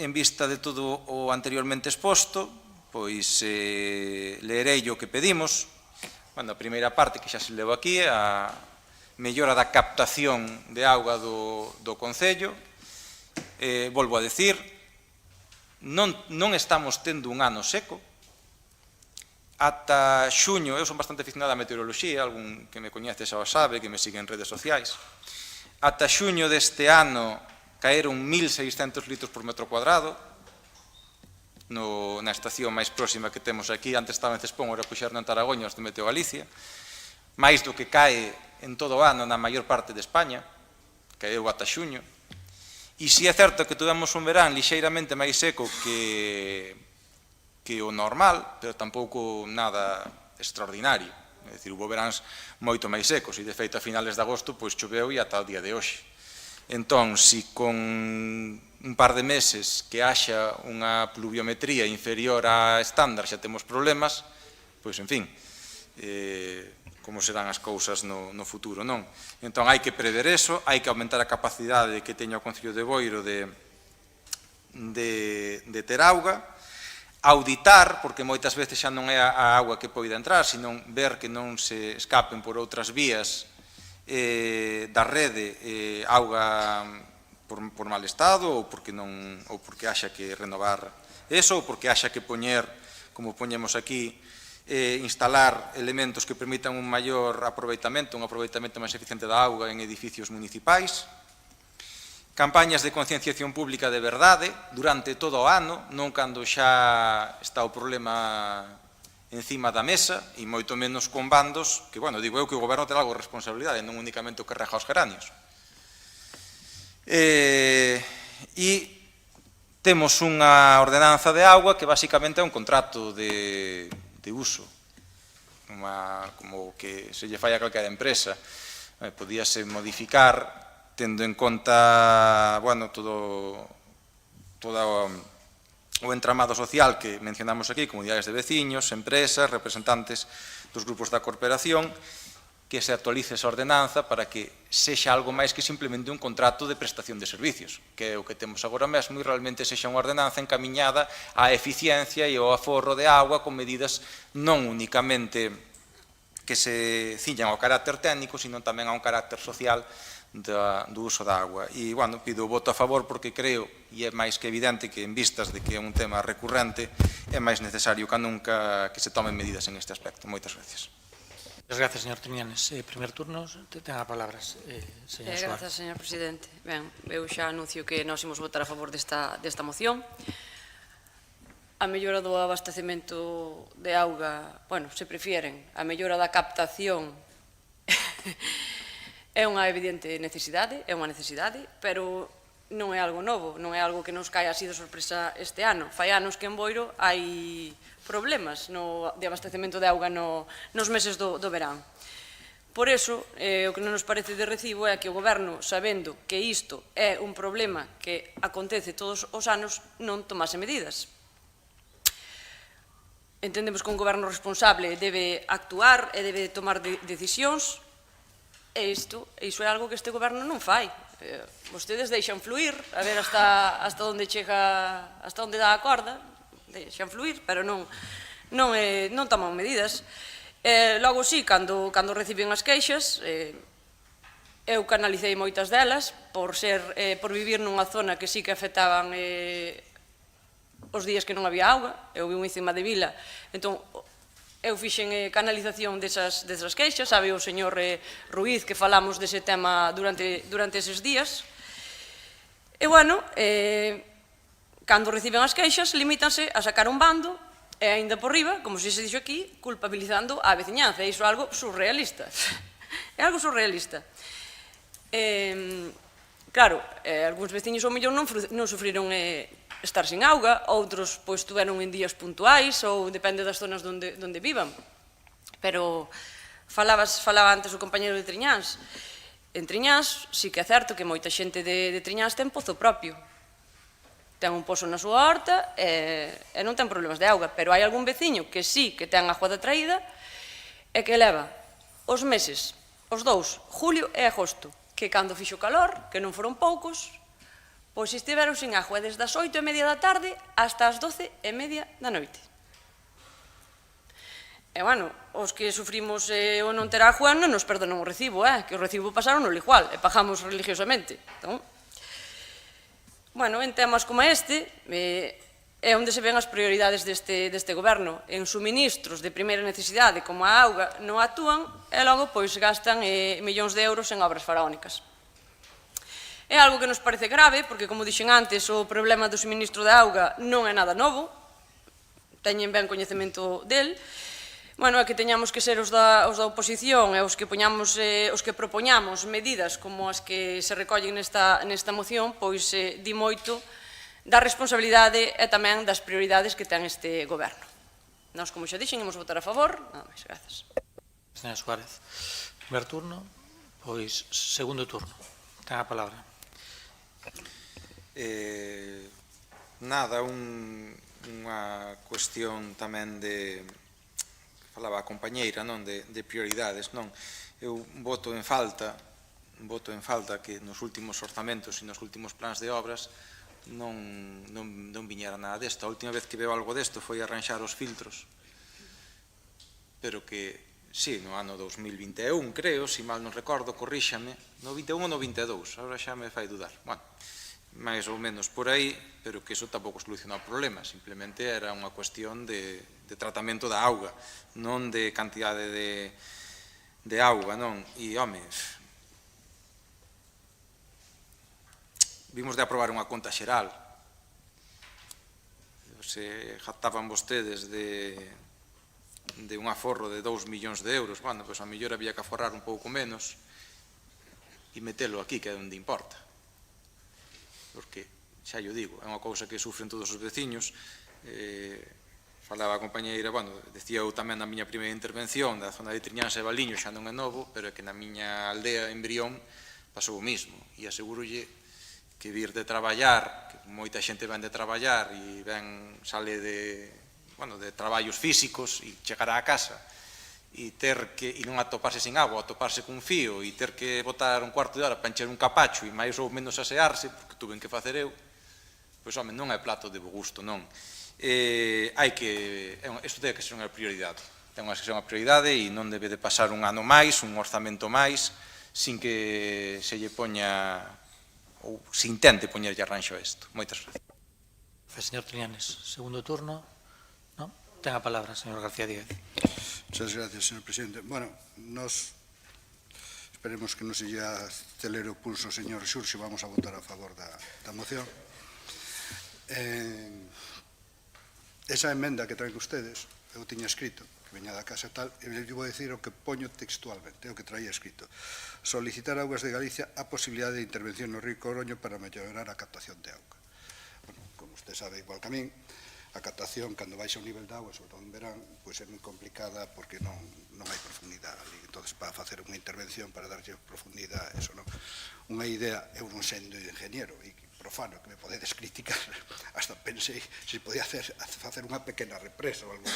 En vista de todo o anteriormente exposto, pois leerei o que pedimos. Bueno, a primeira parte que xa se leu aquí, a mellora da captación de auga do Concello. Volvo a decir, non estamos tendo un ano seco. Ata xuño, eu son bastante aficionado á meteoroloxía, algún que me coñece xa o sabe, que me sigue en redes sociais. Ata xuño deste ano caeron 1.600 litros por metro cuadrado, na estación máis próxima que temos aquí, antes estaba en Cespón, ora puxeron en Taragoña, os de Meteo Galicia, máis do que cae en todo o ano na maior parte de España, caeu ata xuño, e si é certo que tuvemos un verán lixeiramente máis seco que o normal, pero tampouco nada extraordinario. É dicir, hubo veráns moito máis secos e, de feito, a finales de agosto pois choveu e ata o día de hoxe. Entón, si con un par de meses que haxa unha pluviometría inferior á estándar xa temos problemas, pois, en fin, como serán as cousas no futuro, non? Entón, hai que prever eso, hai que aumentar a capacidade que teña o Concello de Boiro de ter auga, auditar, porque moitas veces xa non é a auga que poida entrar, senón ver que non se escapen por outras vías da rede auga por mal estado ou porque haxa que renovar eso, ou porque haxa que poñer, como poñemos aquí, instalar elementos que permitan un maior aproveitamento, un aproveitamento máis eficiente da auga en edificios municipais. Campañas de concienciación pública de verdade durante todo o ano, non cando xa está o problema encima da mesa e moito menos con bandos que, bueno, digo eu que o goberno ten algo de responsabilidade, non únicamente o que reja os geranios. E temos unha ordenanza de auga que basicamente é un contrato de uso, como que se lle fai a calquera empresa. Podíase modificar tendo en conta, bueno, todo o entramado social que mencionamos aquí, comunidades de veciños, empresas, representantes dos grupos da cooperación, que se actualice esa ordenanza para que sexa algo máis que simplemente un contrato de prestación de servicios, que é o que temos agora mesmo, e realmente sexa unha ordenanza encamiñada á eficiencia e ao aforro de auga con medidas non únicamente que se ciñan ao carácter técnico, sino tamén a un carácter social do uso da auga. E, bueno, pido o voto a favor porque creo, e é máis que evidente que en vistas de que é un tema recurrente, é máis necesario que nunca que se tomen medidas en este aspecto. Moitas gracias. Muchas gracias, señor Triñanes. Primer turno, ten a palabras, señor Suárez. Grazas, señor presidente. Ben, eu xa anuncio que nós imos votar a favor desta moción. A mellora do abastecemento de auga, bueno, se prefieren, a mellora da captación é unha evidente necesidade, pero non é algo novo, non é algo que nos caia así de sorpresa este ano. Fai anos que en Boiro hai problemas de abastecemento de auga nos meses do verán. Por iso, o que non nos parece de recibo é que o Goberno, sabendo que isto é un problema que acontece todos os anos, non tomase medidas. Entendemos que un Goberno responsable debe actuar e debe tomar decisións. E iso é algo que este goberno non fai. Vostedes deixan fluir, a ver hasta onde chega, hasta onde dá a corda, deixan fluir, pero non toman medidas. Logo, sí, cando reciben as queixas, eu canalicei moitas delas, por vivir nunha zona que sí que afectaban os días que non había auga. Eu vivo encima de vila, entón eu fixen canalización desas queixas, sabe o señor Ruiz que falamos dese tema durante eses días. E, bueno, cando reciben as queixas, limítanse a sacar un bando e, aínda por riba, como se dixo aquí, culpabilizando a veciñanza. E iso é algo surrealista. É algo surrealista. Claro, algúns veciños ao mellor non sufriron estar sin auga, outros tuveron en días puntuais ou depende das zonas onde vivan. Pero falaba antes o compañero de Triñáns. En Triñáns sí que é certo que moita xente de Triñáns ten pozo propio. Ten un pozo na súa horta e non ten problemas de auga, pero hai algún veciño que sí que ten agua da traída e que leva os meses, os dous, julio e agosto, que cando fixo calor, que non foron poucos, pois estiveron sin agua desde as 8:30 da tarde hasta as 12:30 da noite. E, bueno, os que sufrimos o non ter agua non nos perdonan o recibo, que o recibo pasaron no igual e pagamos religiosamente. Entón, bueno, en temas como este, é onde se ven as prioridades deste goberno. En suministros de primeira necesidade, como a auga, non actúan e logo gastan millóns de euros en obras faraónicas. É algo que nos parece grave, porque, como dixen antes, o problema do suministro de auga non é nada novo, teñen ben coñecemento del. Bueno, é que teñamos que ser os da oposición e os que propoñamos medidas como as que se recollen nesta moción, pois di moito da responsabilidade e tamén das prioridades que ten este goberno. Nós, como xa dixen, imos votar a favor. Nada máis, grazas. Señora Suárez, primer turno, pois segundo turno. Ten a palabra. Nada, unha cuestión tamén de, falaba a compañeira, non, de prioridades, non? Eu voto en falta que nos últimos orzamentos e nos últimos plans de obras non viñera nada desto. A última vez que veo algo desto foi arranxar os filtros, pero que, sí, no ano 2021, creo, se mal non recordo, corríxame, no 21 ou no 22, agora xa me fai dudar. Bueno, máis ou menos por aí, pero que iso tampouco soluciona o problema, simplemente era unha cuestión de tratamento da auga, non de cantidade de auga, non? E, home, vimos de aprobar unha conta xeral. Se jactaban vostedes de un aforro de 2 millóns de euros, bueno, pois a mellor había que aforrar un pouco menos e metelo aquí, que é onde importa. Porque, xa yo digo, é unha cousa que sufren todos os veciños. Falaba a compañeira, bueno, decía eu tamén na miña primeira intervención, da zona de Triñansa e Valiño xa non é novo, pero é que na miña aldea, en Brión, pasou o mismo. E asegurolle que vir de traballar, que moita xente ven de traballar e sale de traballos físicos e chegar á casa e non atoparse sin agua, atoparse cun fío e ter que botar un cuarto de hora para encher un capacho e máis ou menos asearse, porque tuven que facer eu, pois, home, non é plato de bo gusto, non. Isto ten que ser unha prioridade. Ten que ser unha prioridade e non debe de pasar un ano máis, un orzamento máis, sin que se lle poña ou se intente poñerlle arranxo a isto. Moitas gracias. Señor Triñanes, segundo turno. Non? Ten a palabra, señor García Díaz. Muchas gracias, señor presidente. Bueno, nos esperemos que non se lle acelere o pulso, señor Xurxo, e vamos a votar a favor da moción. Esa emenda que traen ustedes, eu tiña escrito, que veña da casa e tal, e eu vou dicir o que poño textualmente, o que traía escrito. Solicitar a Augas de Galicia a posibilidade de intervención no río Coroño para mellorar a captación de auga. Bueno, como usted sabe, igual que a min, a captación, cando baixa o nivel de auga, sobre todo en verán, pois é moi complicada porque non hai profundidade ali. Entón, para facer unha intervención, para darlle profundidade, eso non. Unha idea, eu non sendo ingeniero e profano, que me podedes criticar, hasta pensei se podía facer unha pequena represa ou algo.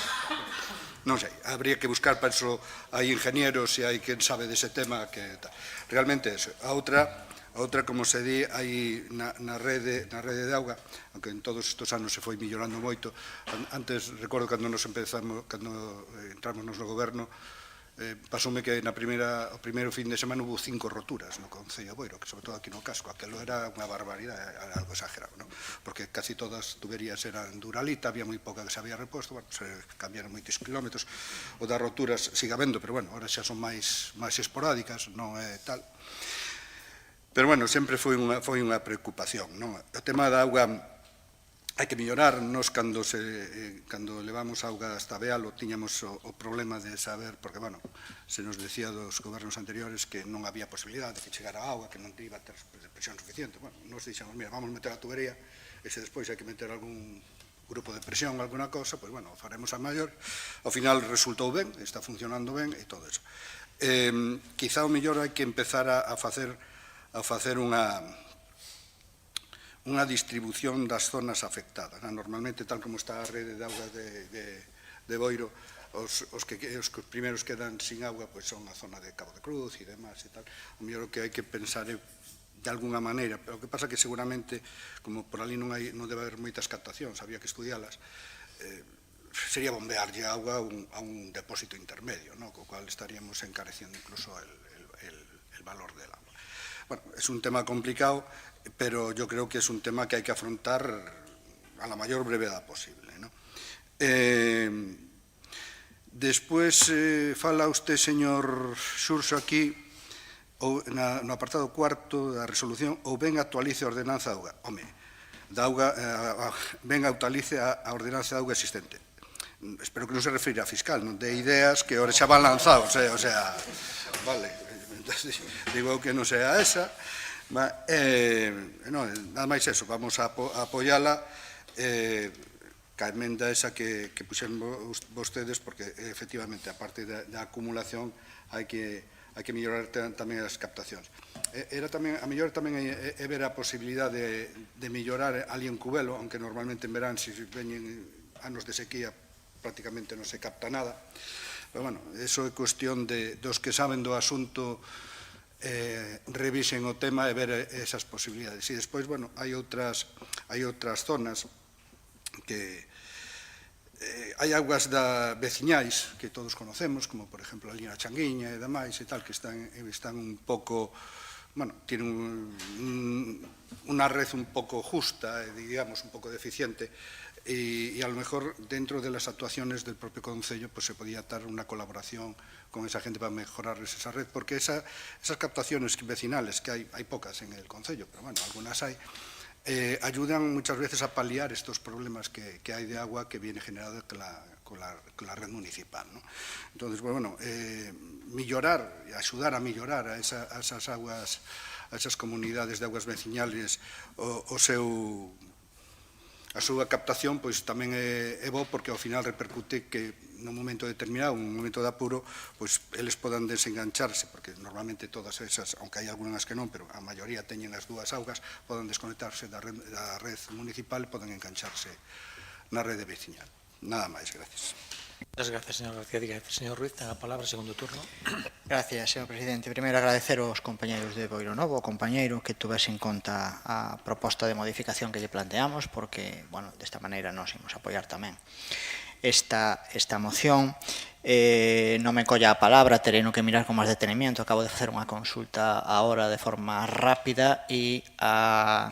Non sei, habría que buscar, penso, hai ingenieros e hai quen sabe dese tema que tal. Realmente eso. A outra, como se di, hai na rede de auga, aunque en todos estes anos se foi millorando moito. Antes, recordo, cando entramos no goberno, pasoume que o primeiro fin de semana hubo 5 roturas no Concello de Boiro, que sobre todo aquí no casco, aquilo era unha barbaridade, era algo exagerado, non? Porque casi todas tuberías eran Duralita, había moi pouca que se había reposto, bueno, se cambiaron moitos kilómetros, o das roturas sigue habendo, pero bueno, ahora xa son máis esporádicas, non é tal. Pero bueno, sempre foi unha preocupación, non? O tema da auga hai que mellorar. Nos, cando levamos auga hasta Bealo, tiñamos o problema de saber, porque, bueno, se nos decía dos gobernos anteriores que non había posibilidade de que chegara a auga, que non iba a ter presión suficiente. Bueno, nos dixemos, mira, vamos meter a tubería, e se despois hai que meter algún grupo de presión, alguna cosa, pois, bueno, faremos a maior. Ao final resultou ben, está funcionando ben, e todo eso. Quizá o mellor hai que empezar a facer unha distribución das zonas afectadas. Normalmente, tal como está a rede de auga de Boiro, os primeiros que quedan sin auga son a zona de Cabo de Cruz e demás e tal. O mellor que hai que pensar é de alguna maneira, pero o que pasa que seguramente, como por ali non debe haber moitas captacións, había que estudialas, sería bombearlle auga a un depósito intermedio, co cual estaríamos encareciendo incluso el valor del agua. Bueno, es un tema complicado, pero yo creo que es un tema que hay que afrontar a la mayor brevedad posible, ¿no? Despois, fala usted, señor Xurxo, aquí no apartado cuarto da resolución, ou ben actualice a ordenanza da auga. Home, ben actualice a ordenanza da auga existente. Espero que non se refira a fiscal, non de ideas que ahora xa van lanzados, o sea, vale, digo que non sea esa, nada máis eso, vamos a apoiala, ca emenda esa que puxeron vostedes, porque efectivamente, a parte da acumulación, hai que mellorar tamén as captacións. A mellor tamén é ver a posibilidade de mellorar ali en Cubelo, aunque normalmente en verán, se veñen anos de sequía, prácticamente non se capta nada. Pero, bueno, eso é cuestión dos que saben do asunto, revisen o tema e ver esas posibilidades. E despois, bueno, hai outras zonas que hai augas veciñais que todos conocemos, como, por exemplo, a Lina Changuiña e demais e tal, que están un pouco, bueno, tienen unha red un pouco justa, digamos, un pouco deficiente, y a lo mejor dentro de las actuaciones del propio Concello pues se podía dar una colaboración con esa gente para mejorar esa red, porque esas captaciones vecinales, que hay pocas en el Concello, pero bueno, algunas hay, ayudan muchas veces a paliar estos problemas que hay de agua que viene generado con la red municipal, ¿no? Entonces, bueno, mellorar, ayudar a mellorar a esas aguas, a esas comunidades de aguas veciñales a súa captación pois tamén é bo, porque ao final repercute que nun momento determinado, nun momento de apuro, pois eles podan desengancharse, porque normalmente todas esas, aunque hai algunhas que non, pero a maioría teñen as dúas augas, podan desconectarse da red municipal e podan engancharse na rede veciñal. Nada máis, gracias. Muchas gracias, señor García Díaz. Señor Ruiz, ten a palabra, segundo turno. Gracias, señor presidente. Primeiro, agradecer aos compañeiros de Boiro Novo, ao compañeiro que tuvese en conta a proposta de modificación que lle planteamos, porque, bueno, desta maneira nos imos apoiar tamén esta moción. Non me colla a palabra, terei no que mirar con máis detenimiento. Acabo de facer unha consulta ahora de forma rápida e a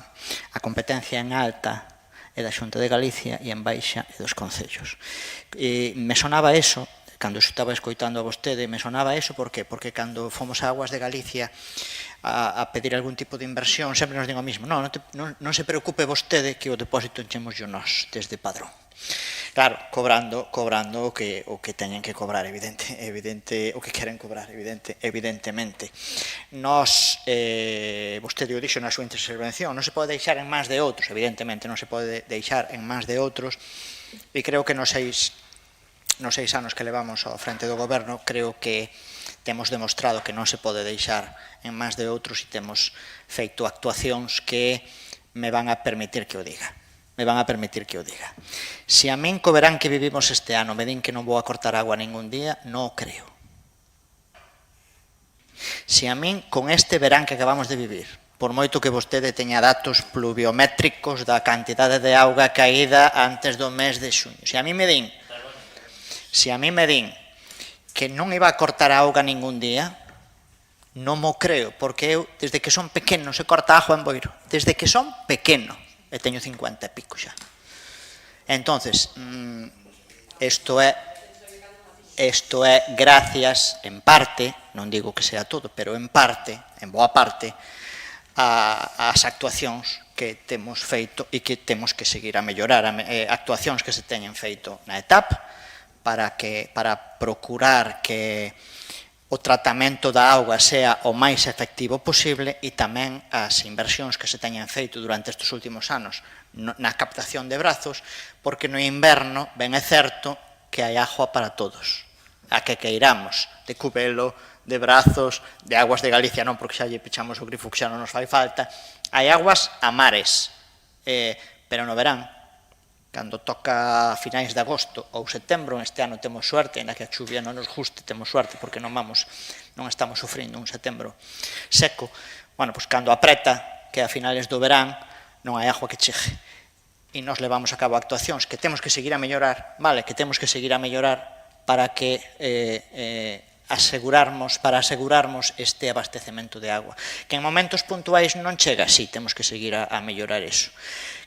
competencia en alta é da Xunta de Galicia e en baixa é dos concellos. Me sonaba eso, cando estaba escoitando a vostede, me sonaba eso, por qué? Porque cando fomos a Aguas de Galicia a pedir algún tipo de inversión, sempre nos digo o mismo, non se preocupe vostede que o depósito enchemoslo nós desde Padrón. Claro, cobrando o que teñen que cobrar, o que queren cobrar, evidentemente. Nós, vostede o dixo na súa intervención, non se pode deixar en máis de outros, evidentemente non se pode deixar en máis de outros, e creo que nos 6 anos que levamos ao frente do goberno, creo que temos demostrado que non se pode deixar en máis de outros e temos feito actuacións que me van a permitir que o diga. Se a min co verán que vivimos este ano me din que non vou a cortar agua ningún día, non o creo. Se a min con este verán que acabamos de vivir, por moito que vostede teña datos pluviométricos da cantidade de auga caída antes do mes de xuño, se a min me din que non iba a cortar a auga ningún día, non mo creo, porque eu, desde que son pequeno, se corta agua en Boiro, desde que son pequeno, e teño 50 e pico xa. Entonces, isto é gracias, en parte, non digo que sea todo, pero en parte, en boa parte, ás actuacións que temos feito e que temos que seguir a mellorar, actuacións que se teñen feito na ETAP, para procurar que o tratamento da auga sea o máis efectivo posible e tamén as inversións que se teñen feito durante estes últimos anos na captación de brazos, porque no inverno, ben é certo, que hai agua para todos. A que queiramos, de Cubelo, de Brazos, de Aguas de Galicia, non, porque xa lle pechamos o grifo que xa non nos fai falta. Hai aguas a mares, pero no verán, cando toca a finais de agosto ou setembro, este ano temos suerte, na que a chuvia non nos guste, temos suerte, porque non estamos sufrindo un setembro seco. Bueno, pois cando apreta, que a finales do verán, non hai agua que chegue. E nos levamos a cabo actuacións que temos que seguir a mellorar, para que asegurarmos este abastecemento de agua. Que en momentos puntuais non chega, sí, temos que seguir a mellorar eso.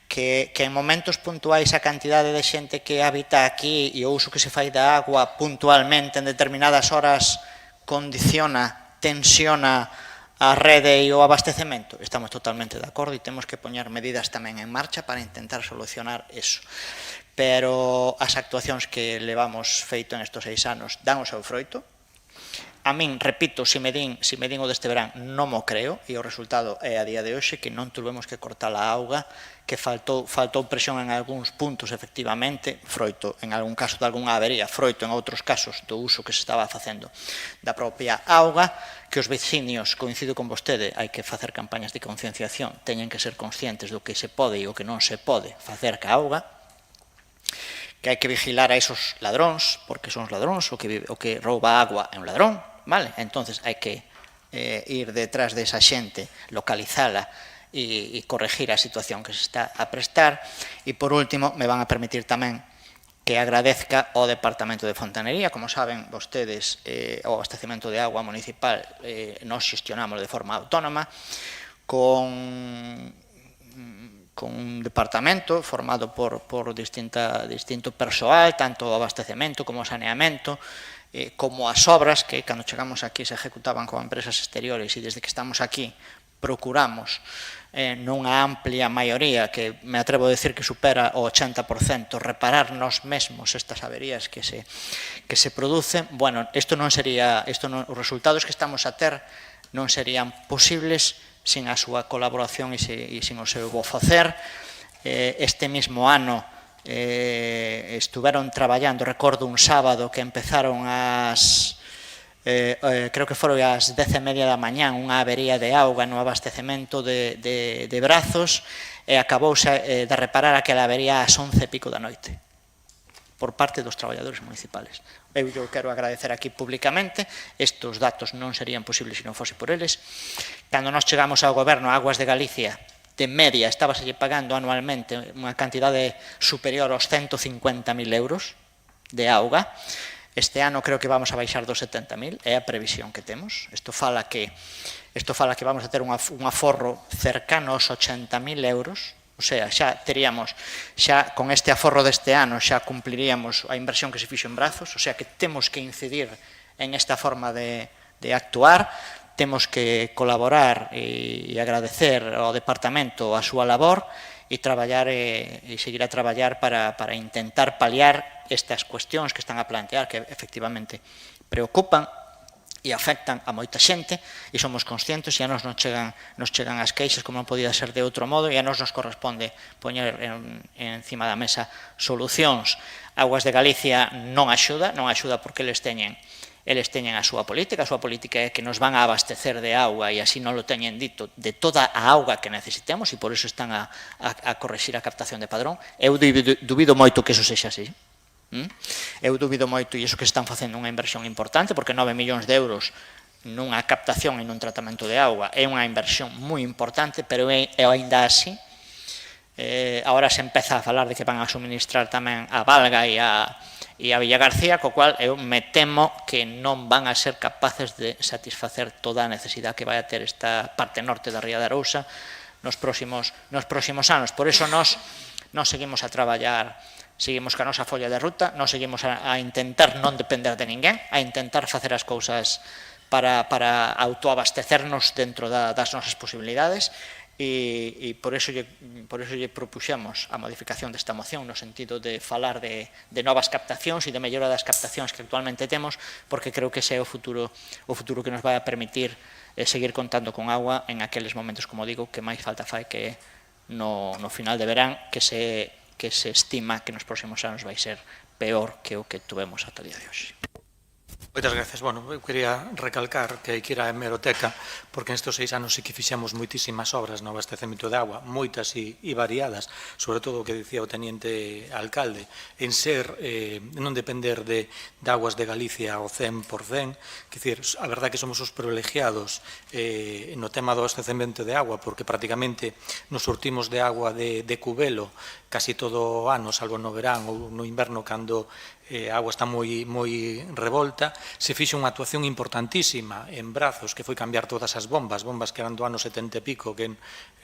Que en momentos puntuais a cantidade de xente que habita aquí e o uso que se fai da agua puntualmente en determinadas horas condiciona, tensiona a rede e o abastecemento, estamos totalmente de acordo e temos que poñer medidas tamén en marcha para intentar solucionar eso. Pero as actuacións que levamos feito en estes 6 anos dan o seu froito. A min, repito, se me din o deste verán, non mo creo, e o resultado é a día de hoxe que non tuvemos que cortar a auga, que faltou presión en algúns puntos, efectivamente, froito, en algún caso de algunha avería, froito en outros casos do uso que se estaba facendo da propia auga, que os veciños, coincido con vostede, hai que facer campañas de concienciación, teñen que ser conscientes do que se pode e o que non se pode facer ca auga, que hai que vigilar a esos ladróns, porque son os ladróns, o que rouba agua é un ladrón, vale? Entonces hai que ir detrás desa xente, localizala e corregir a situación que se está a prestar. E por último, me van a permitir tamén que agradezca ao Departamento de Fontanería. Como saben vostedes, o abastecemento de agua municipal nos xestionamos de forma autónoma con un departamento formado por distinto persoal, tanto o abastecemento como o saneamento, como as obras que cando chegamos aquí se ejecutaban con empresas exteriores e desde que estamos aquí procuramos nunha amplia maioría que me atrevo a decir que supera o 80% reparar nós mesmos estas averías que se producen. Bueno, os resultados que estamos a ter non serían posibles sin a súa colaboración e sin o seu bo facer. Este mesmo ano estuveron traballando, recordo un sábado que empezaron creo que foron as 10:30 da mañán unha avería de auga no abastecemento de Brazos e acabouse de reparar aquela avería ás 11:00 da noite por parte dos traballadores municipales. Eu quero agradecer aquí públicamente, estes datos non serían posibles se non fose por eles. Cando nós chegamos ao goberno, Aguas de Galicia, de media, estábase pagando anualmente unha cantidade superior aos 150.000 euros de auga. Este ano creo que vamos a baixar dos 70.000, é a previsión que temos. Isto fala que vamos a ter un aforro cercano aos 80.000 euros, o sea, xa con este aforro deste ano xa cumpliríamos a inversión que se fixo en Brazos, o sea que temos que incidir en esta forma de actuar, temos que colaborar e agradecer ao Departamento a súa labor e traballar e seguir a traballar para intentar paliar estas cuestións que están a plantear que efectivamente preocupan e afectan a moita xente e somos conscientes e a nos chegan as queixas como non podía ser de outro modo e a nos corresponde poñer encima da mesa solucións. Aguas de Galicia non axuda porque eles teñen a súa política é que nos van a abastecer de auga e así non lo teñen dito de toda a auga que necesitemos e por iso están a correxir a captación de padrón. Eu dubido moito que eso sexa así. Eu dubido moito e iso que están facendo unha inversión importante porque 9 millóns de euros nunha captación e nun tratamento de auga é unha inversión moi importante, pero ainda así agora se empeza a falar de que van a suministrar tamén a Valga e a Villa García, co cual eu me temo que non van a ser capaces de satisfacer toda a necesidade que vai a ter esta parte norte da Ría de Arousa nos próximos anos. Por iso nós seguimos a traballar, seguimos ca nosa folla de ruta, nós seguimos a intentar non depender de ninguén, a intentar facer as cousas para autoabastecernos dentro das nosas posibilidades e por eso lle propuxemos a modificación desta moción no sentido de falar de novas captacións e de mellora das captacións que actualmente temos porque creo que ese é o futuro que nos vai a permitir seguir contando con agua en aqueles momentos, como digo, que máis falta fai que no final de verán que se estima que nos próximos anos vai ser peor que o que tuvemos ata o día de hoxe. Moitas gracias. Bueno, eu quería recalcar que hai que ir á hemeroteca porque nestes 6 anos sí que fixemos moitísimas obras no abastecemento de agua, moitas e variadas, sobre todo o que dicía o teniente alcalde, en non depender de Aguas de Galicia ao 100%, que dicir, a verdade que somos os privilegiados no tema do abastecemento de agua porque prácticamente nos surtimos de agua de Cubelo casi todo o ano, salvo no verán ou no inverno cando a agua está moi revolta, se fixo unha actuación importantísima en Brazos, que foi cambiar todas as bombas que eran do ano 70 e pico, que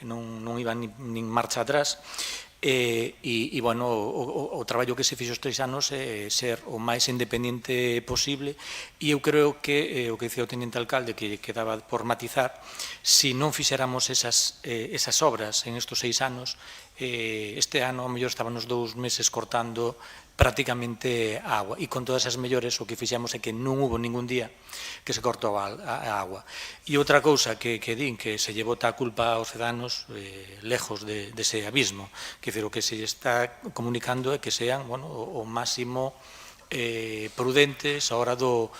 non iban nin marcha atrás, e, bueno, o traballo que se fixo estes anos é ser o máis independente posible, e eu creo que o que dicía o teniente alcalde, que quedaba por matizar, se non fixéramos esas obras en estes 6 anos, este ano, ao mellor, estábamos 2 meses cortando prácticamente a agua, e con todas as mellores o que fixemos é que non hubo ningún día que se cortou a agua. E outra cousa que din, que se lle bota a culpa aos cidanos lejos dese abismo, que o que se está comunicando é que sean o máximo prudentes a hora do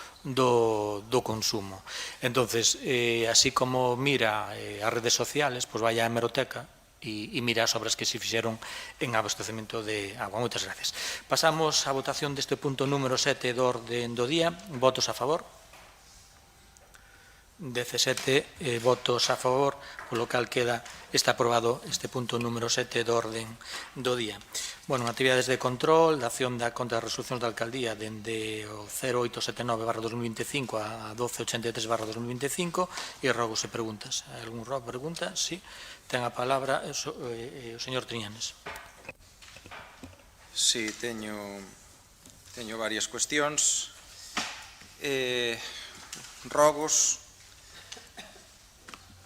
consumo. Entonces, así como mira as redes sociales, pois vai á hemeroteca e mira as obras que se fixeron en abastecemento de agua. Moitas gracias. Pasamos á votación deste punto número 7 do orden do día. Votos a favor? 17 votos a favor, polo cal está aprobado este punto número 7 do orden do día. Bueno, actividades de control, da acción contra as resolucións da alcaldía dende o 0879/2025 a 1283/2025 e rogos e preguntas. Algún pregunta? Sí. Ten a palabra o señor Triñanes. Sí, teño varias cuestións. Rogos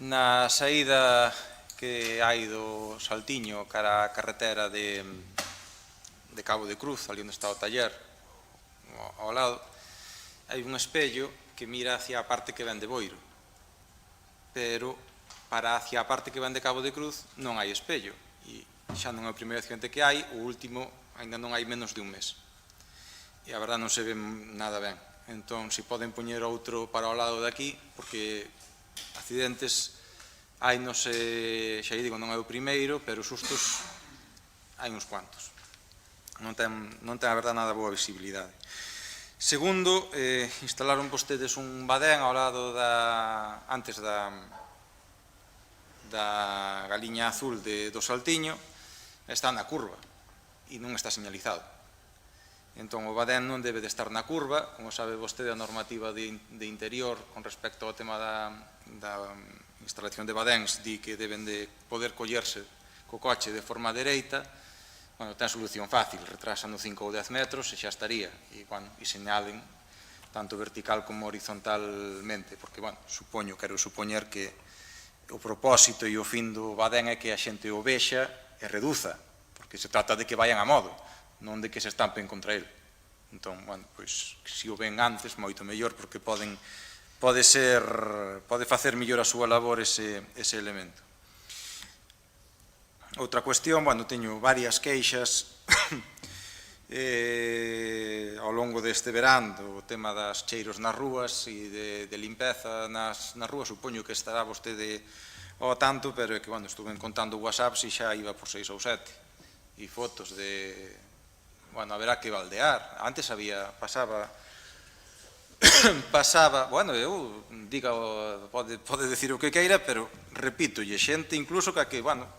na saída que hai do Saltiño cara a carretera de Cabo de Cruz, ali onde está o taller, ao lado, hai un espello que mira hacia a parte que ven de Boiro, pero para hacia a parte que ven de Cabo de Cruz non hai espello, e xa non é o primeiro accidente que hai, o último ainda non hai menos de un mes, e a verdade non se ve nada ben. Entón, se poden poñer outro para o lado de aquí, porque accidentes hai, non sei, xa digo, non é o primeiro, pero sustos hai uns cuantos. Non ten a verdade nada boa visibilidade. Segundo, instalaron vostedes un badén ao lado antes da Galiña Azul do Saltiño, está na curva e non está señalizado. Entón, o badén non debe de estar na curva, como sabe vostede, a normativa de interior con respecto ao tema da instalación de badéns di que deben de poder collerse co coche de forma dereita. Bueno, ten solución fácil, retrasan 5 ou 10 metros e xa estaría, e señalen tanto vertical como horizontalmente, porque, bueno, quero supoñer que o propósito e o fin do badén é que a xente o vexa e reduza, porque se trata de que vayan a modo, non de que se estampen contra el. Entón, bueno, pois, se o ven antes, moito mellor, porque pode facer mellor a súa labor ese elemento. Outra cuestión, bueno, teño varias queixas ao longo deste verán do tema das cheiros nas rúas e de limpeza nas rúas. Supoño que estará vostede ao tanto, pero é que, bueno, estuve contando whatsapps e xa iba por 6 ou 7 e fotos de, bueno, haberá que baldear. Antes pasaba, bueno, eu pode decir o que queira, pero repito, e xente incluso que, bueno,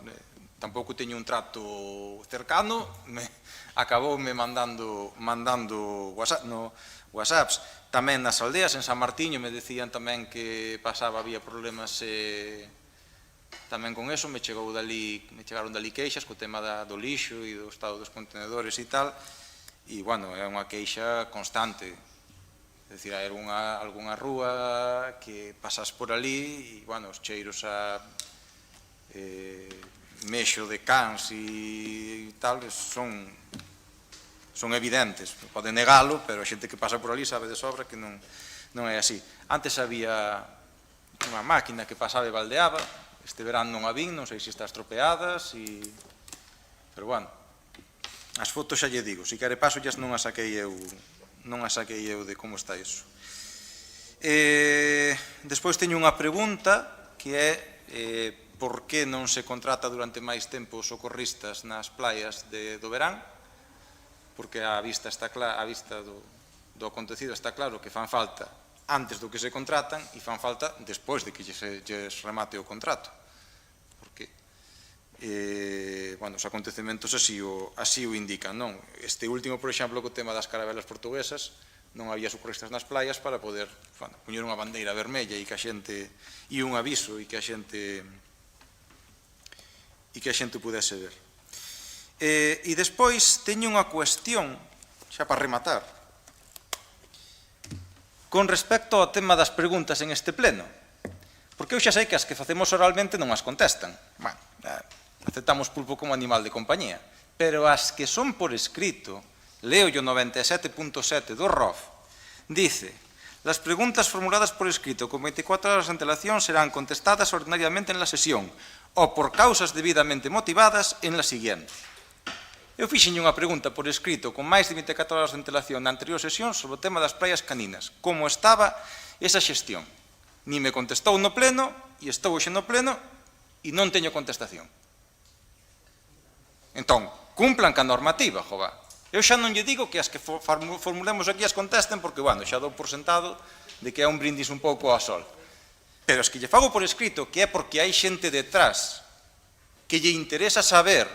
tampouco teño un trato cercano, acaboume mandando whatsapps. Tamén nas aldeas, en San Martiño, me decían tamén que había problemas tamén con eso, me chegaron dali queixas co tema do lixo e do estado dos contenedores e tal, e, bueno, é unha queixa constante. É dicir, hai algunha rúa que pasas por ali e, bueno, os cheiros a mexo de cans e tal son evidentes. Pode negalo, pero a xente que pasa por ali sabe de sobra que non é así. Antes había unha máquina que pasaba e baldeaba, este verán non a vin, non sei se está estropeada, pero, bueno, as fotos xa lle digo, se quere paso non a saquei eu de como está iso. Despois teño unha pregunta que é por que non se contrata durante máis tempo os socorristas nas playas do verán, porque a vista do acontecido está claro que fan falta antes do que se contratan e fan falta despois de que lles remate o contrato, porque bueno, os acontecementos así o indican, non? Este último, por exemplo, co tema das carabelas portuguesas, non había socorristas nas playas para poder, bueno, poñer unha bandeira vermella e que a xente, e un aviso, e que a xente pudese ver. E despois teño unha cuestión, xa para rematar, con respecto ao tema das preguntas en este pleno, porque eu xa sei que as que facemos oralmente non as contestan. Bueno, aceptamos pulpo como animal de compañía, pero as que son por escrito, leo yo 97.7 do ROF, dice: las preguntas formuladas por escrito con 24 horas de antelación serán contestadas ordinariamente en la sesión o por causas debidamente motivadas en la siguiente. Eu fixenlle unha pregunta por escrito con máis de 24 horas de antelación na anterior sesión sobre o tema das praias caninas, como estaba esa xestión. Ni me contestou no pleno, e estou hoxe no pleno, e non teño contestación. Entón, cumplan ca normativa, jova. Eu xa non lle digo que as que formulemos aquí as contesten, porque, bueno, xa dou por sentado de que é un brindis un pouco ao sol. Pero as que lle fago por escrito, que é porque hai xente detrás que lle interesa saber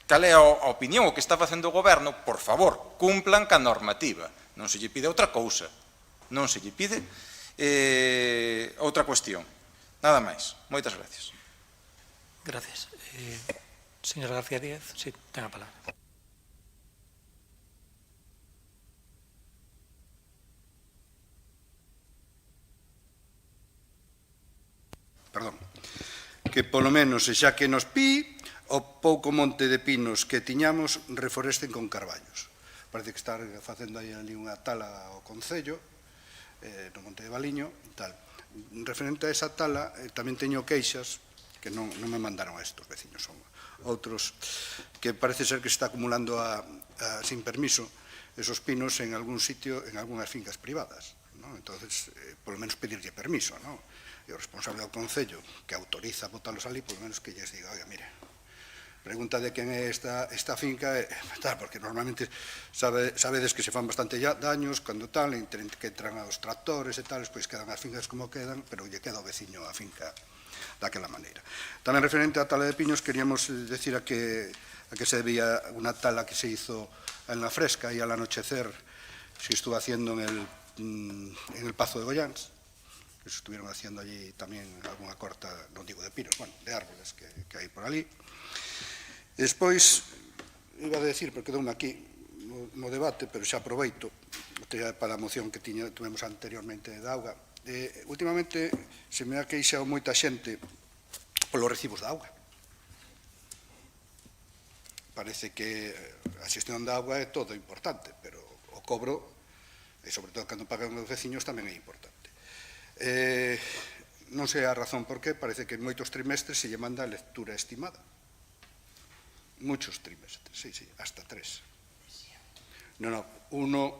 cal é a opinión o que está facendo o goberno, por favor, cumplan ca normativa. Non se lle pide outra cousa. Non se lle pide outra cuestión. Nada máis. Moitas gracias. Gracias. Señor García Díaz, sí, ten a palabra. Perdón. Que polo menos, xa que nos o pouco monte de pinos que tiñamos reforesten con carballos. Parece que está facendo aí ali unha tala ao Concello, no Monte de Valiño, tal. Referente a esa tala, tamén teño queixas, que non me mandaron a estos veciños, son outros, que parece ser que se está acumulando sin permiso esos pinos en algún sitio, en algunhas fincas privadas. Entonces, polo menos pedirlle permiso, non? E o responsable do Concello, que autoriza a botalos ali, polo menos que lles diga, oiga, mire, pregunta de quen é esta finca, porque normalmente sabedes que se fan bastante daños cando tal, que entran aos tractores e tal, pois quedan as fincas como quedan, pero lle queda ao veciño a finca daquela maneira. Tamén referente á tala de piños, queríamos decir a que se debía unha tala que se hizo en la Fresca y al anochecer se estuvo haciendo en el Pazo de Goyáns, que se estuvieron haciendo allí tamén algunha corta, non digo de pinos, bueno, de árboles que hai por ali. Despois, iba a decir, porque quedoume aquí no debate, pero xa aproveito para a moción que tivemos anteriormente de auga. Últimamente se me ha queixado moita xente polos recibos de auga. Parece que a xestión da auga é todo importante, pero o cobro, e sobre todo cando pagan os veciños, tamén é importante. Non sei a razón por qué, parece que en moitos trimestres se lle manda a lectura estimada. Muchos trimestres, sí, hasta 3. No, uno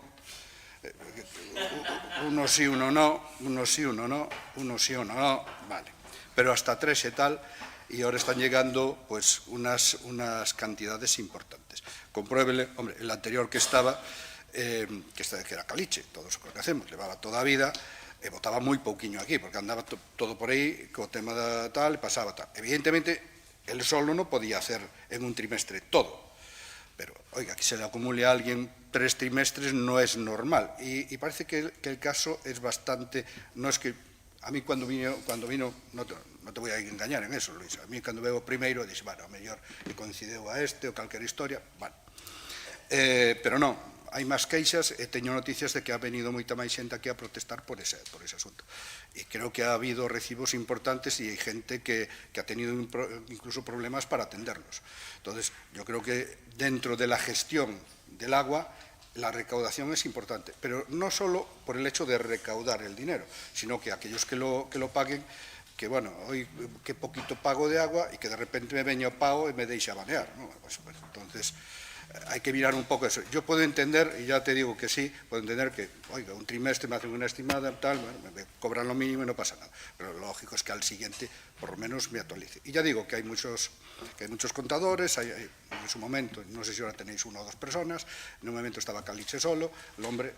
sí, uno no, uno sí, uno no, uno sí, uno no, vale. Pero hasta 3 e tal, y ahora están llegando pues unas cantidades importantes. Compruébele, hombre, el anterior que estaba, que era Caliche, todos conocemos, levaba toda a vida, e votaba moi pouquiño aquí, porque andaba todo por aí, co tema da tal, e pasaba tal. Evidentemente, el solo no podía hacer en un trimestre todo, pero, oiga, que se le acumule a alguien 3 trimestres no es normal, y parece que el caso es bastante, no es que, a mí cuando vino, no te voy a engañar en eso, Luis, a mí cando veo o primeiro, dixe, bueno, a mellor que coincideu a este, ou calquera historia, bueno, pero non, hai máis queixas e teño noticias de que ha venido moita máis xente aquí a protestar por ese asunto. E creo que ha habido recibos importantes e hai gente que ha tenido incluso problemas para atenderlos. Entonces, yo creo que dentro de la gestión del agua, la recaudación es importante, pero no solo por el hecho de recaudar el dinero, sino que aquellos que lo paguen, que, bueno, hoy que poquito pago de agua y que de repente me veña o pago e me deixa banear, ¿no? Pues, entonces, hay que mirar un poco eso. Yo puedo entender, y ya te digo que sí, puedo entender que, oiga, un trimestre me hacen una estimada, tal, bueno, me cobran lo mínimo y no pasa nada. Pero lo lógico es que al siguiente, por lo menos, me actualice. Y ya digo que hay muchos contadores, en su momento, no sé si ahora tenéis 1 o 2 personas, en un momento estaba Caliche solo, el hombre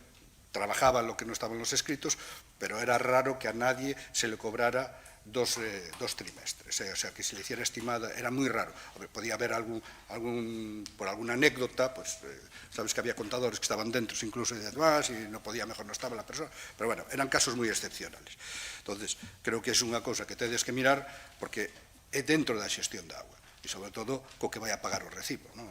trabajaba lo que no estaba en los escritos, pero era raro que a nadie se le cobrara dos trimestres. O sea, que si le hiciera estimada era muy raro. Podía haber por alguna anécdota, pues sabes que había contadores que estaban dentro incluso de más y no podía, mejor no estaba la persona, pero bueno, eran casos muy excepcionales. Entonces, creo que é unha cosa que tedes que mirar porque é dentro da xestión da agua e sobre todo co que vai a pagar o recibo, non?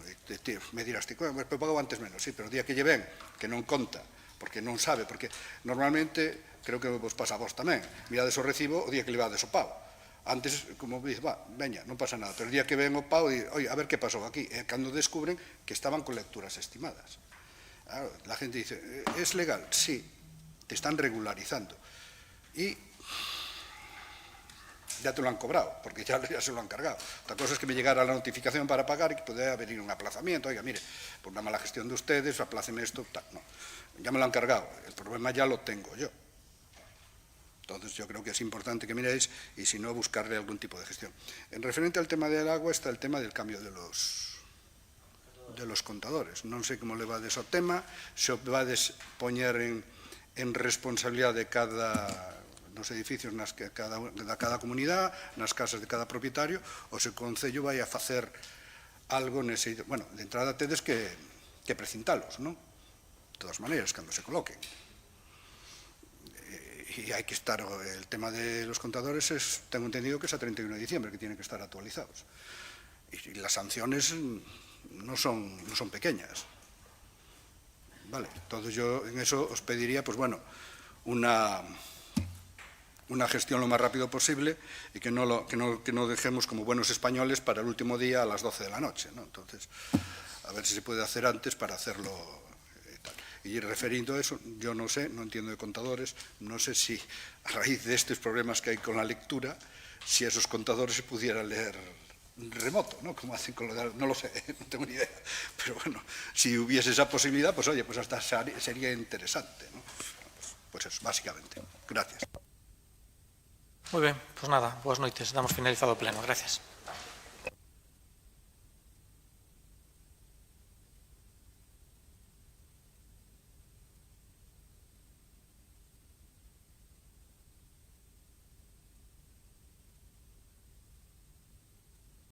Me dirás, me pagou antes menos, sí, pero o día que lle ven que non conta, porque non sabe, porque normalmente creo que vos pasa a vos tamén, mirades o recibo o día que le vades o pago. Antes, como dices, veña, non pasa nada, pero o día que ven o pago, oi, a ver que pasou aquí, e cando descubren que estaban con lecturas estimadas. Claro, la gente dice, ¿es legal? Sí, te están regularizando. Y ya te lo han cobrado, porque ya se lo han cargado. Otra cosa es que me llegara la notificación para pagar y que pudiera venir un aplazamiento. Oiga, mire, por una mala gestión de ustedes, apláceme esto, tal. No, ya me lo han cargado, el problema ya lo tengo yo. Entonces yo creo que es importante que miréis y si no, buscarle algún tipo de gestión. En referente al tema del agua está el tema del cambio de los contadores. Non sei como levades o tema, se o vades poñer en responsabilidade de cada nos edificios da cada comunidade, nas casas de cada propietario, ou se o Concello vai a facer algo nese... Bueno, de entrada tedes que precintalos, non? De todas maneiras, cando se coloquen. Y hay que estar, el tema de los contadores tengo entendido que es a 31 de diciembre que tienen que estar actualizados. Y las sanciones no son pequeñas. Vale, entonces yo en eso os pediría, pues bueno, una gestión lo más rápido posible y que no dejemos como buenos españoles para el último día a las 12 de la noche, ¿no? Entonces, a ver si se puede hacer antes para hacerlo. Y referindo a eso, yo no sé, no entiendo de contadores, no sé si a raíz de estos problemas que hay con la lectura, si esos contadores se pudieran leer remoto, ¿no? Como hacen con lo de... No lo sé, no tengo ni idea. Pero bueno, si hubiese esa posibilidad, pues oye, pues hasta sería interesante, ¿no? Pues eso, básicamente. Gracias. Muy bien, pues nada, boas noites. Damos finalizado o pleno. Gracias.